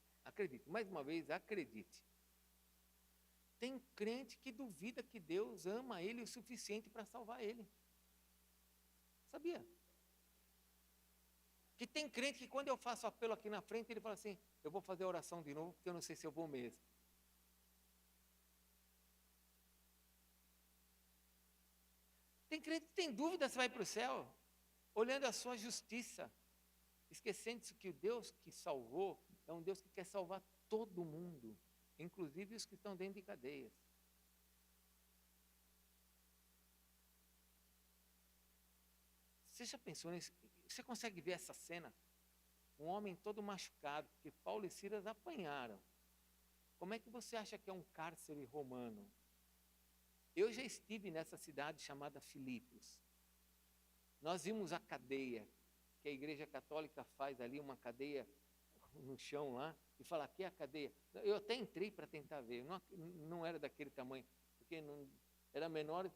Mais uma vez, acredite. Tem crente que duvida que Deus ama ele o suficiente para salvar ele. Sabia? Que tem crente que quando eu faço apelo aqui na frente, ele fala assim: eu vou fazer a oração de novo, porque eu não sei se eu vou mesmo. Tem crente que tem dúvida se vai para o céu, olhando a sua justiça, esquecendo-se que o Deus que salvou é um Deus que quer salvar todo mundo, inclusive os que estão dentro de cadeias. Você já pensou nisso? Você consegue ver essa cena? Um homem todo machucado, porque Paulo e Silas apanharam. Como é que você acha que é um cárcere romano? Eu já estive nessa cidade chamada Filipos. Nós vimos a cadeia, que a Igreja Católica faz ali, uma cadeia no chão lá, e fala: aqui é a cadeia. Eu até entrei para tentar ver, não era daquele tamanho, porque não, era menor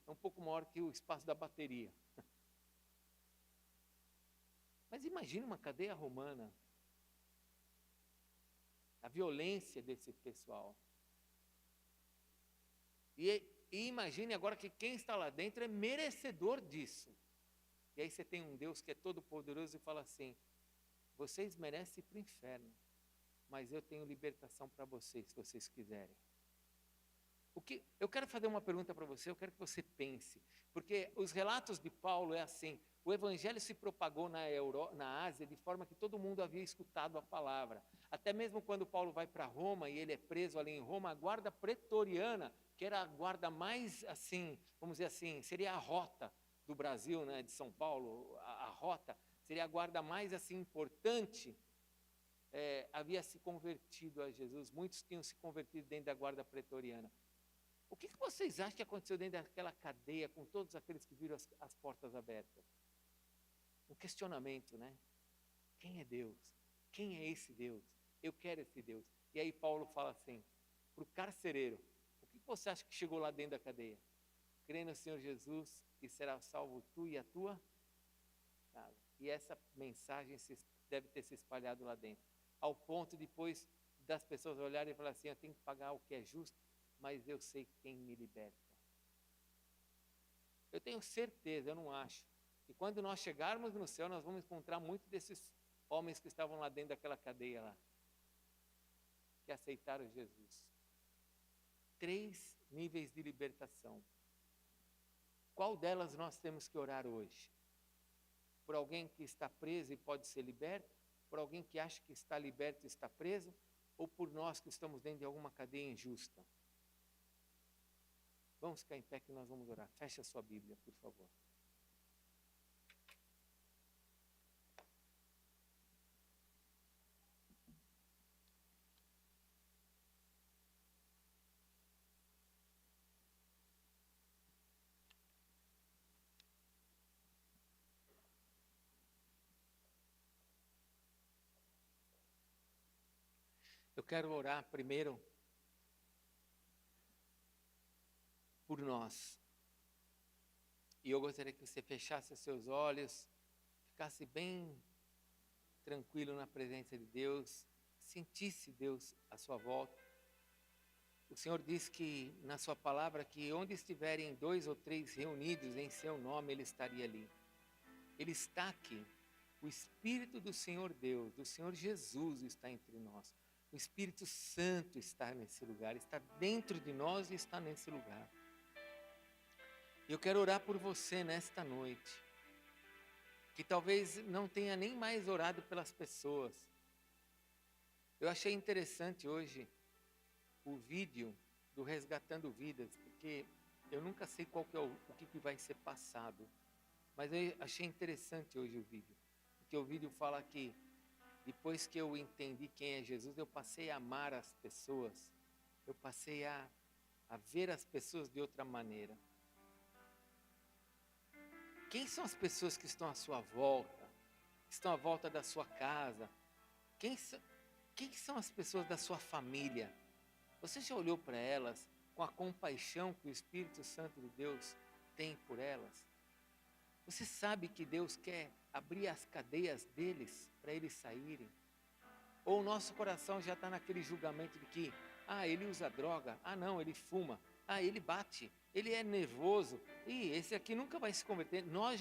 um pouco maior que o espaço da bateria. Mas imagine uma cadeia romana, a violência desse pessoal. E imagine agora que quem está lá dentro é merecedor disso. E aí você tem um Deus que é todo poderoso e fala assim: vocês merecem ir para o inferno, mas eu tenho libertação para vocês, se vocês quiserem. Eu quero fazer uma pergunta para você, eu quero que você pense, porque os relatos de Paulo é assim: o evangelho se propagou na Ásia de forma que todo mundo havia escutado a palavra. Até mesmo quando Paulo vai para Roma e ele é preso ali em Roma, a guarda pretoriana, que era a guarda mais assim, vamos dizer assim, seria a rota do Brasil, né, de São Paulo, a rota, seria a guarda mais assim importante, havia se convertido a Jesus. Muitos tinham se convertido dentro da guarda pretoriana. O que vocês acham que aconteceu dentro daquela cadeia com todos aqueles que viram as portas abertas? Um questionamento, né? Quem é Deus? Quem é esse Deus? Eu quero esse Deus. E aí Paulo fala assim, para o carcereiro: o que você acha que chegou lá dentro da cadeia? Crê no Senhor Jesus e será salvo tu e a tua casa. E essa mensagem deve ter se espalhado lá dentro, ao ponto depois das pessoas olharem e falar assim: eu tenho que pagar o que é justo, mas eu sei quem me liberta. Eu tenho certeza, eu não acho, E quando nós chegarmos no céu, nós vamos encontrar muitos desses homens que estavam lá dentro daquela cadeia lá, que aceitaram Jesus. 3 níveis de libertação. Qual delas nós temos que orar hoje? Por alguém que está preso e pode ser liberto? Por alguém que acha que está liberto e está preso? Ou por nós que estamos dentro de alguma cadeia injusta? Vamos ficar em pé que nós vamos orar. Feche a sua Bíblia, por favor. Eu quero orar primeiro por nós. E eu gostaria que você fechasse os seus olhos, ficasse bem tranquilo na presença de Deus, sentisse Deus à sua volta. O Senhor diz que na sua palavra que onde estiverem 2 ou 3 reunidos em seu nome, Ele estaria ali. Ele está aqui. O Espírito do Senhor Deus, do Senhor Jesus está entre nós. O Espírito Santo está nesse lugar, está dentro de nós e está nesse lugar. Eu quero orar por você nesta noite, que talvez não tenha nem mais orado pelas pessoas. Eu achei interessante hoje o vídeo do Resgatando Vidas, porque eu nunca sei qual que é o que vai ser passado, mas eu achei interessante hoje o vídeo, porque o vídeo fala que depois que eu entendi quem é Jesus, eu passei a amar as pessoas, eu passei a ver as pessoas de outra maneira. Quem são as pessoas que estão à sua volta, que estão à volta da sua casa? Quem são as pessoas da sua família? Você já olhou para elas com a compaixão que o Espírito Santo de Deus tem por elas? Você sabe que Deus quer abrir as cadeias deles para eles saírem? Ou o nosso coração já está naquele julgamento de que, ele usa droga, não, ele fuma, ele bate, ele é nervoso, esse aqui nunca vai se converter. Nós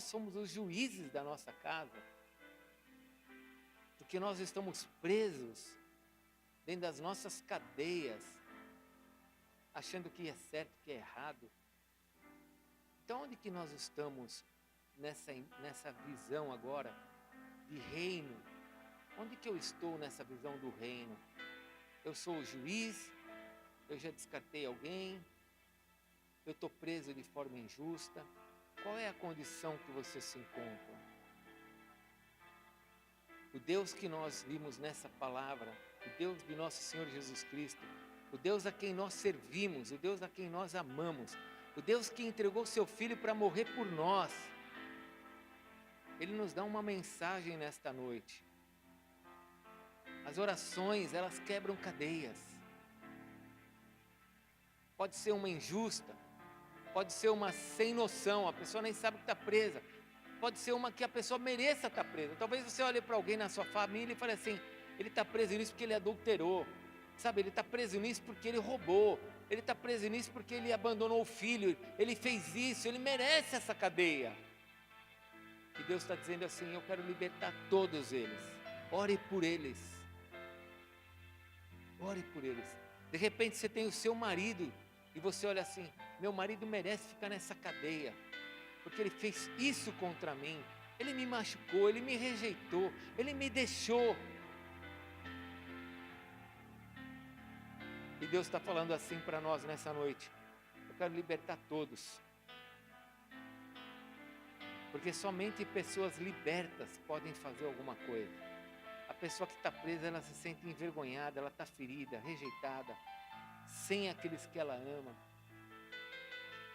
somos os juízes da nossa casa, porque nós estamos presos dentro das nossas cadeias, achando que é certo, que é errado. Então, onde que nós estamos nessa visão agora de reino? Onde que eu estou nessa visão do reino? Eu sou o juiz? Eu já descartei alguém? Eu estou preso de forma injusta? Qual é a condição que você se encontra? O Deus que nós vimos nessa palavra, o Deus de nosso Senhor Jesus Cristo, o Deus a quem nós servimos, o Deus a quem nós amamos, o Deus que entregou seu Filho para morrer por nós, Ele nos dá uma mensagem nesta noite. As orações, elas quebram cadeias. Pode ser uma injusta, pode ser uma sem noção, a pessoa nem sabe que está presa. Pode ser uma que a pessoa mereça estar presa. Talvez você olhe para alguém na sua família e fale assim, ele está preso nisso porque ele adulterou. Sabe, ele está preso nisso porque ele roubou. Ele está preso nisso porque ele abandonou o filho. Ele fez isso, ele merece essa cadeia. E Deus está dizendo assim, eu quero libertar todos eles. Ore por eles. Ore por eles. De repente você tem o seu marido e você olha assim, meu marido merece ficar nessa cadeia, porque ele fez isso contra mim, ele me machucou, ele me rejeitou, ele me deixou. E Deus está falando assim para nós nessa noite, eu quero libertar todos, porque somente pessoas libertas podem fazer alguma coisa. A pessoa que está presa, ela se sente envergonhada, ela está ferida, rejeitada, sem aqueles que ela ama.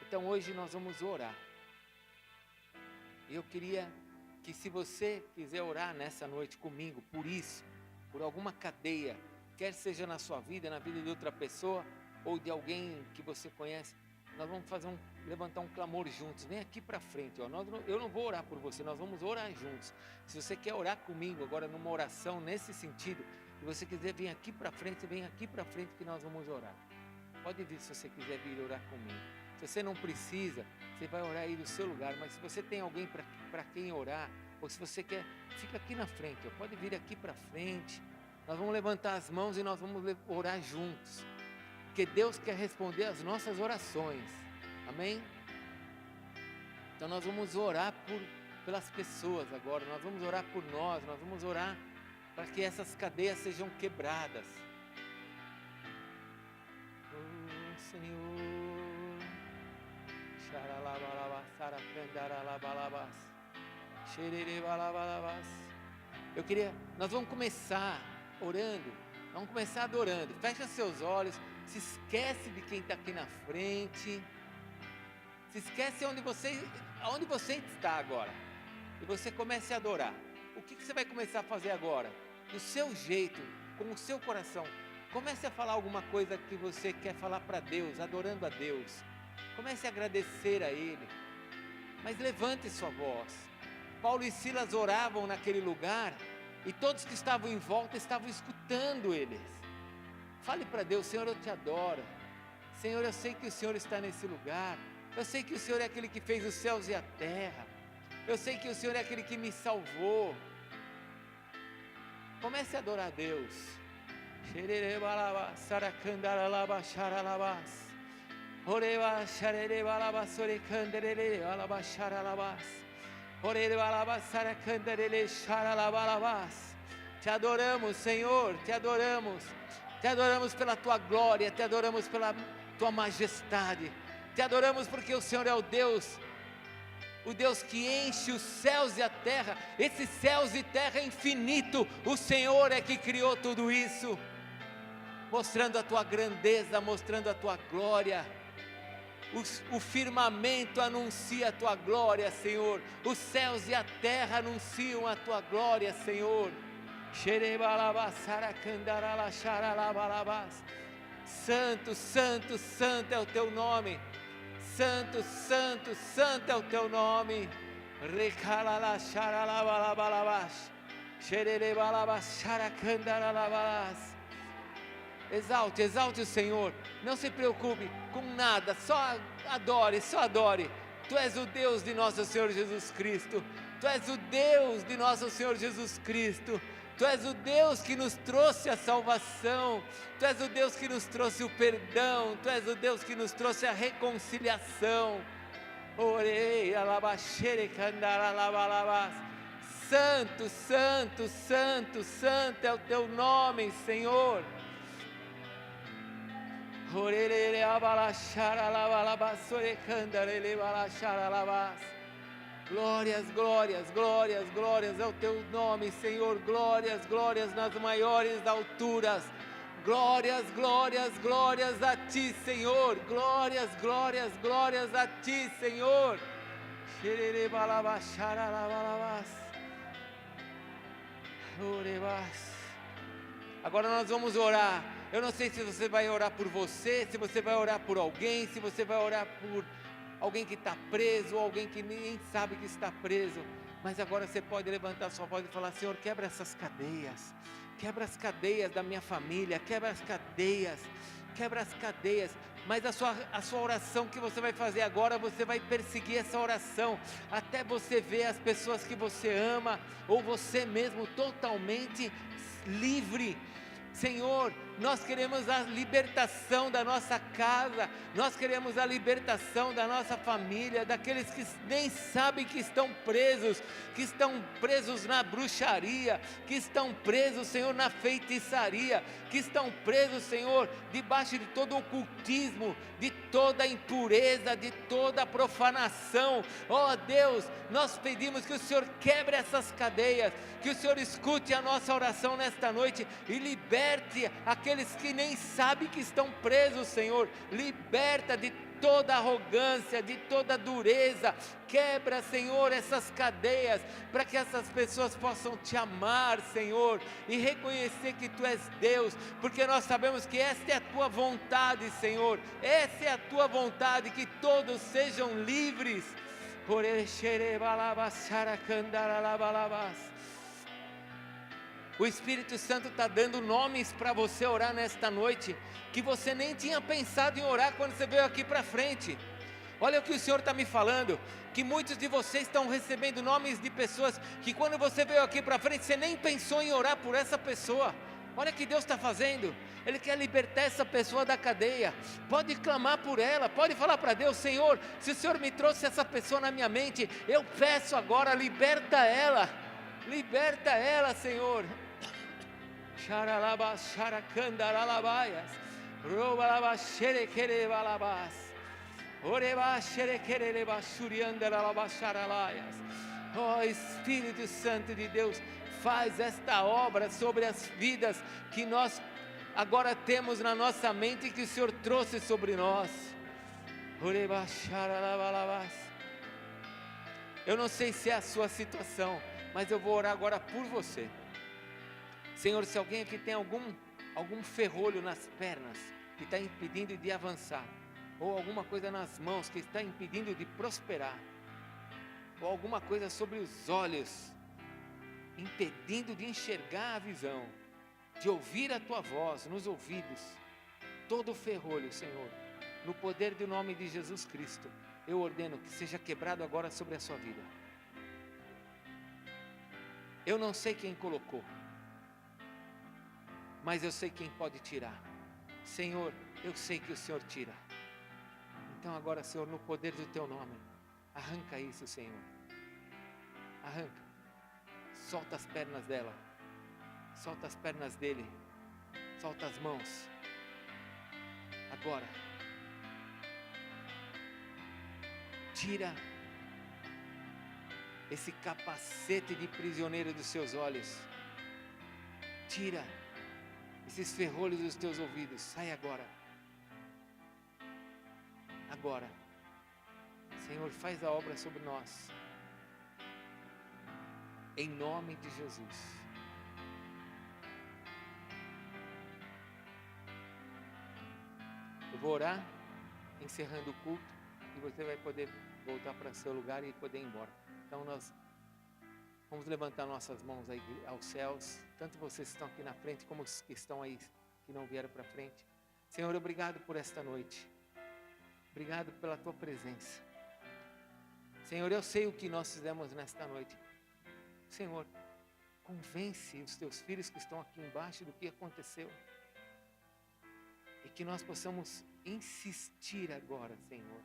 Então hoje nós vamos orar. E eu queria que, se você quiser orar nessa noite comigo, por isso, por alguma cadeia, quer seja na sua vida, na vida de outra pessoa, ou de alguém que você conhece, nós vamos levantar um clamor juntos. Vem aqui para frente, ó. Eu não vou orar por você, nós vamos orar juntos. Se você quer orar comigo agora numa oração nesse sentido, se você quiser vir aqui para frente, vem aqui para frente que nós vamos orar. Pode vir se você quiser vir orar comigo. Se você não precisa, você vai orar aí do seu lugar. Mas se você tem alguém para quem orar, ou se você quer, fica aqui na frente, pode vir aqui para frente. Nós vamos levantar as mãos e nós vamos orar juntos. Porque Deus quer responder as nossas orações. Amém? Então nós vamos orar pelas pessoas agora. Nós vamos orar por nós. Nós vamos orar para que essas cadeias sejam quebradas. Oh, Senhor. Nós vamos começar orando. Vamos começar adorando. Fecha seus olhos. Se esquece de quem está aqui na frente. Se esquece aonde você está agora. E você comece a adorar. O que você vai começar a fazer agora? Do seu jeito, com o seu coração. Comece a falar alguma coisa que você quer falar para Deus, adorando a Deus. Comece a agradecer a Ele. Mas levante sua voz. Paulo e Silas oravam naquele lugar. E todos que estavam em volta estavam escutando eles. Fale para Deus: Senhor, eu te adoro. Senhor, eu sei que o Senhor está nesse lugar. Eu sei que o Senhor é aquele que fez os céus e a terra. Eu sei que o Senhor é aquele que me salvou. Comece a adorar a Deus. Te adoramos, Senhor, te adoramos. Te adoramos pela tua glória, te adoramos pela tua majestade. Te adoramos porque o Senhor é o Deus que enche os céus e a terra. Esses céus e terra é infinito. O Senhor é que criou tudo isso, mostrando a tua grandeza, mostrando a tua glória. O firmamento anuncia a tua glória, Senhor. Os céus e a terra anunciam a tua glória, Senhor. Santo, santo, santo é o teu nome. Santo, santo, santo é o teu nome. Exalte, exalte o Senhor. Não se preocupe com nada. Só adore, só adore. Tu és o Deus de nosso Senhor Jesus Cristo. Tu és o Deus de nosso Senhor Jesus Cristo. Tu és o Deus que nos trouxe a salvação. Tu és o Deus que nos trouxe o perdão. Tu és o Deus que nos trouxe a reconciliação. Orei, alabaxere, candaralabalabas. Santo, santo, santo, santo é o teu nome, Senhor. Orere, abalaxaralabalabas, ore, candarele, balaxaralabas. Glórias, glórias, glórias, glórias ao teu nome, Senhor. Glórias, glórias nas maiores alturas. Glórias, glórias, glórias a ti, Senhor. Glórias, glórias, glórias a ti, Senhor. Agora nós vamos orar. Eu não sei se você vai orar por você, se você vai orar por alguém, se você vai orar por alguém que está preso, ou alguém que nem sabe que está preso. Mas agora você pode levantar sua voz e falar: Senhor, quebra essas cadeias. Quebra as cadeias da minha família. Quebra as cadeias. Quebra as cadeias. Mas a sua oração que você vai fazer agora, você vai perseguir essa oração até você ver as pessoas que você ama, ou você mesmo totalmente livre. Senhor, nós queremos a libertação da nossa casa, nós queremos a libertação da nossa família, daqueles que nem sabem que estão presos na bruxaria, que estão presos, Senhor, na feitiçaria, que estão presos, Senhor, debaixo de todo ocultismo, de toda impureza, de toda profanação. Ó Deus, nós pedimos que o Senhor quebre essas cadeias, que o Senhor escute a nossa oração nesta noite e liberte aqueles que nem sabem que estão presos, Senhor. Liberta de toda arrogância, de toda dureza. Quebra, Senhor, essas cadeias, para que essas pessoas possam te amar, Senhor, e reconhecer que tu és Deus, porque nós sabemos que esta é a tua vontade, Senhor. Essa é a tua vontade, que todos sejam livres. O Espírito Santo está dando nomes para você orar nesta noite, que você nem tinha pensado em orar quando você veio aqui para frente. Olha o que o Senhor está me falando, que muitos de vocês estão recebendo nomes de pessoas que quando você veio aqui para frente, você nem pensou em orar por essa pessoa. Olha o que Deus está fazendo, Ele quer libertar essa pessoa da cadeia. Pode clamar por ela, pode falar para Deus: Senhor, se o Senhor me trouxe essa pessoa na minha mente, eu peço agora, liberta ela, Senhor. Xaralaba, xaracandaralabaias, robalaba, xerequerebalabas, oreba, xerequereba, xuriandaralaba, xaralaias. Ó Espírito Santo de Deus, faz esta obra sobre as vidas que nós agora temos na nossa mente e que o Senhor trouxe sobre nós. Oreba, xaralabalabas. Eu não sei se é a sua situação, mas eu vou orar agora por você. Senhor, se alguém aqui tem algum ferrolho nas pernas que está impedindo de avançar, ou alguma coisa nas mãos que está impedindo de prosperar, ou alguma coisa sobre os olhos, impedindo de enxergar a visão, de ouvir a Tua voz nos ouvidos, todo ferrolho, Senhor, no poder do nome de Jesus Cristo, eu ordeno que seja quebrado agora sobre a sua vida. Eu não sei quem colocou, mas eu sei quem pode tirar. Senhor, eu sei que o Senhor tira. Então agora, Senhor, no poder do Teu nome, arranca isso, Senhor. Arranca. Solta as pernas dela. Solta as pernas dele. Solta as mãos. Agora. Tira esse capacete de prisioneiro dos seus olhos. Tira esses ferrolhos dos teus ouvidos. Sai agora. Agora. Senhor, faz a obra sobre nós. Em nome de Jesus. Eu vou orar, encerrando o culto, e você vai poder voltar para seu lugar e poder ir embora. Então nós vamos levantar nossas mãos aí aos céus, tanto vocês que estão aqui na frente, como os que estão aí, que não vieram para frente. Senhor, obrigado por esta noite. Obrigado pela Tua presença. Senhor, eu sei o que nós fizemos nesta noite. Senhor, convence os Teus filhos que estão aqui embaixo do que aconteceu. E que nós possamos insistir agora, Senhor,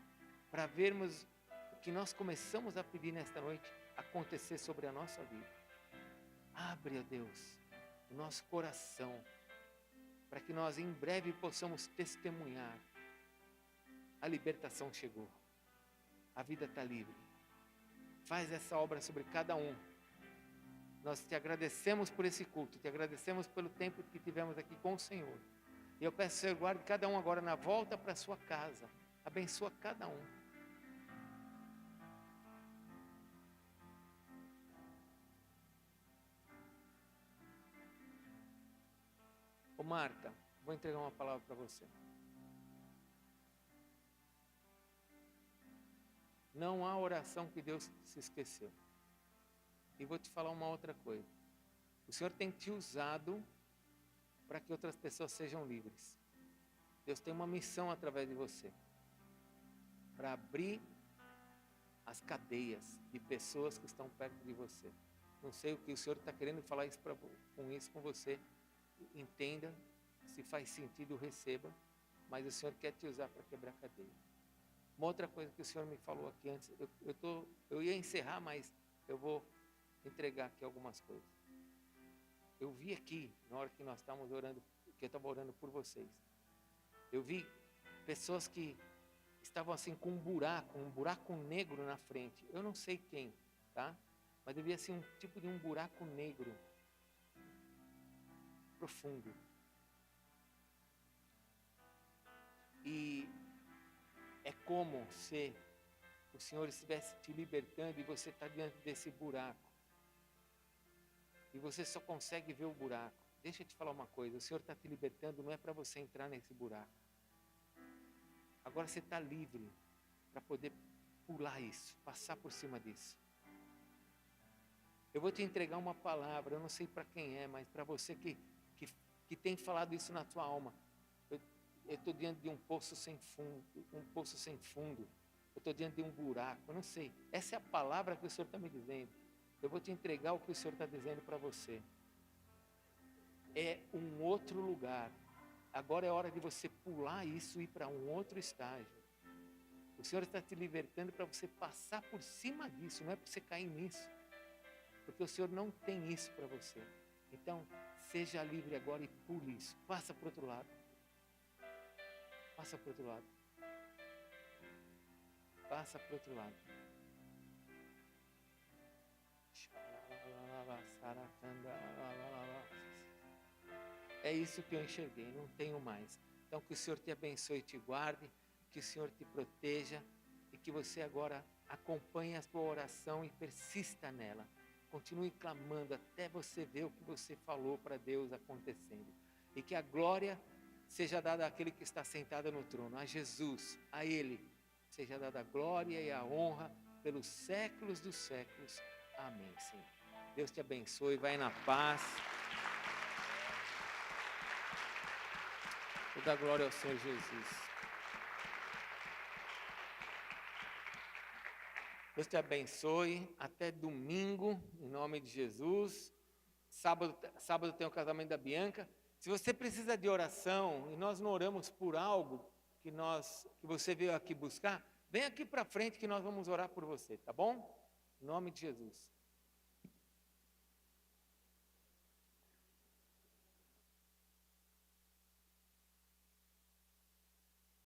para vermos o que nós começamos a pedir nesta noite acontecer sobre a nossa vida. Abre, ó Deus, o nosso coração, para que nós em breve possamos testemunhar. A libertação chegou, a vida está livre. Faz essa obra sobre cada um. Nós te agradecemos por esse culto, te agradecemos pelo tempo que tivemos aqui com o Senhor. E eu peço que o Senhor guarde cada um agora na volta para a sua casa. Abençoa cada um. Ô Marta, vou entregar uma palavra para você. Não há oração que Deus se esqueceu. E vou te falar uma outra coisa. O Senhor tem te usado para que outras pessoas sejam livres. Deus tem uma missão através de você. Para abrir as cadeias de pessoas que estão perto de você. Não sei o que o Senhor está querendo falar com isso com você. Entenda, se faz sentido, receba. Mas o Senhor quer te usar para quebrar cadeia. Uma outra coisa que o Senhor me falou aqui antes, eu ia encerrar, mas eu vou entregar aqui algumas coisas. Eu vi aqui, na hora que nós estávamos orando, que eu estava orando por vocês, eu vi pessoas que estavam assim com um buraco negro na frente. Eu não sei quem, tá? Mas eu vi assim um tipo de um buraco negro, profundo. E é como se o Senhor estivesse te libertando e você está diante desse buraco. E você só consegue ver o buraco. Deixa eu te falar uma coisa, o Senhor está te libertando, não é para você entrar nesse buraco. Agora você está livre para poder pular isso, passar por cima disso. Eu vou te entregar uma palavra, eu não sei para quem é, mas para você que tem falado isso na tua alma. Eu estou diante de um poço sem fundo, eu estou diante de um buraco, eu não sei. Essa é a palavra que o Senhor está me dizendo. Eu vou te entregar o que o Senhor está dizendo para você. É um outro lugar. Agora é hora de você pular isso e ir para um outro estágio. O Senhor está te libertando para você passar por cima disso, não é para você cair nisso. Porque o Senhor não tem isso para você. Então, seja livre agora e pule isso. Passa para o outro lado. Passa para o outro lado. Passa para o outro lado. É isso que eu enxerguei, não tenho mais. Então que o Senhor te abençoe e te guarde, que o Senhor te proteja e que você agora acompanhe a sua oração e persista nela. Continue clamando até você ver o que você falou para Deus acontecendo. E que a glória seja dada àquele que está sentado no trono, a Jesus, a Ele. Seja dada a glória e a honra pelos séculos dos séculos. Amém, Senhor. Deus te abençoe, vai na paz. Toda a glória ao Senhor Jesus. Deus te abençoe. Até domingo, em nome de Jesus. Sábado tem o casamento da Bianca. Se você precisa de oração e nós não oramos por algo que você veio aqui buscar, vem aqui para frente que nós vamos orar por você, tá bom? Em nome de Jesus.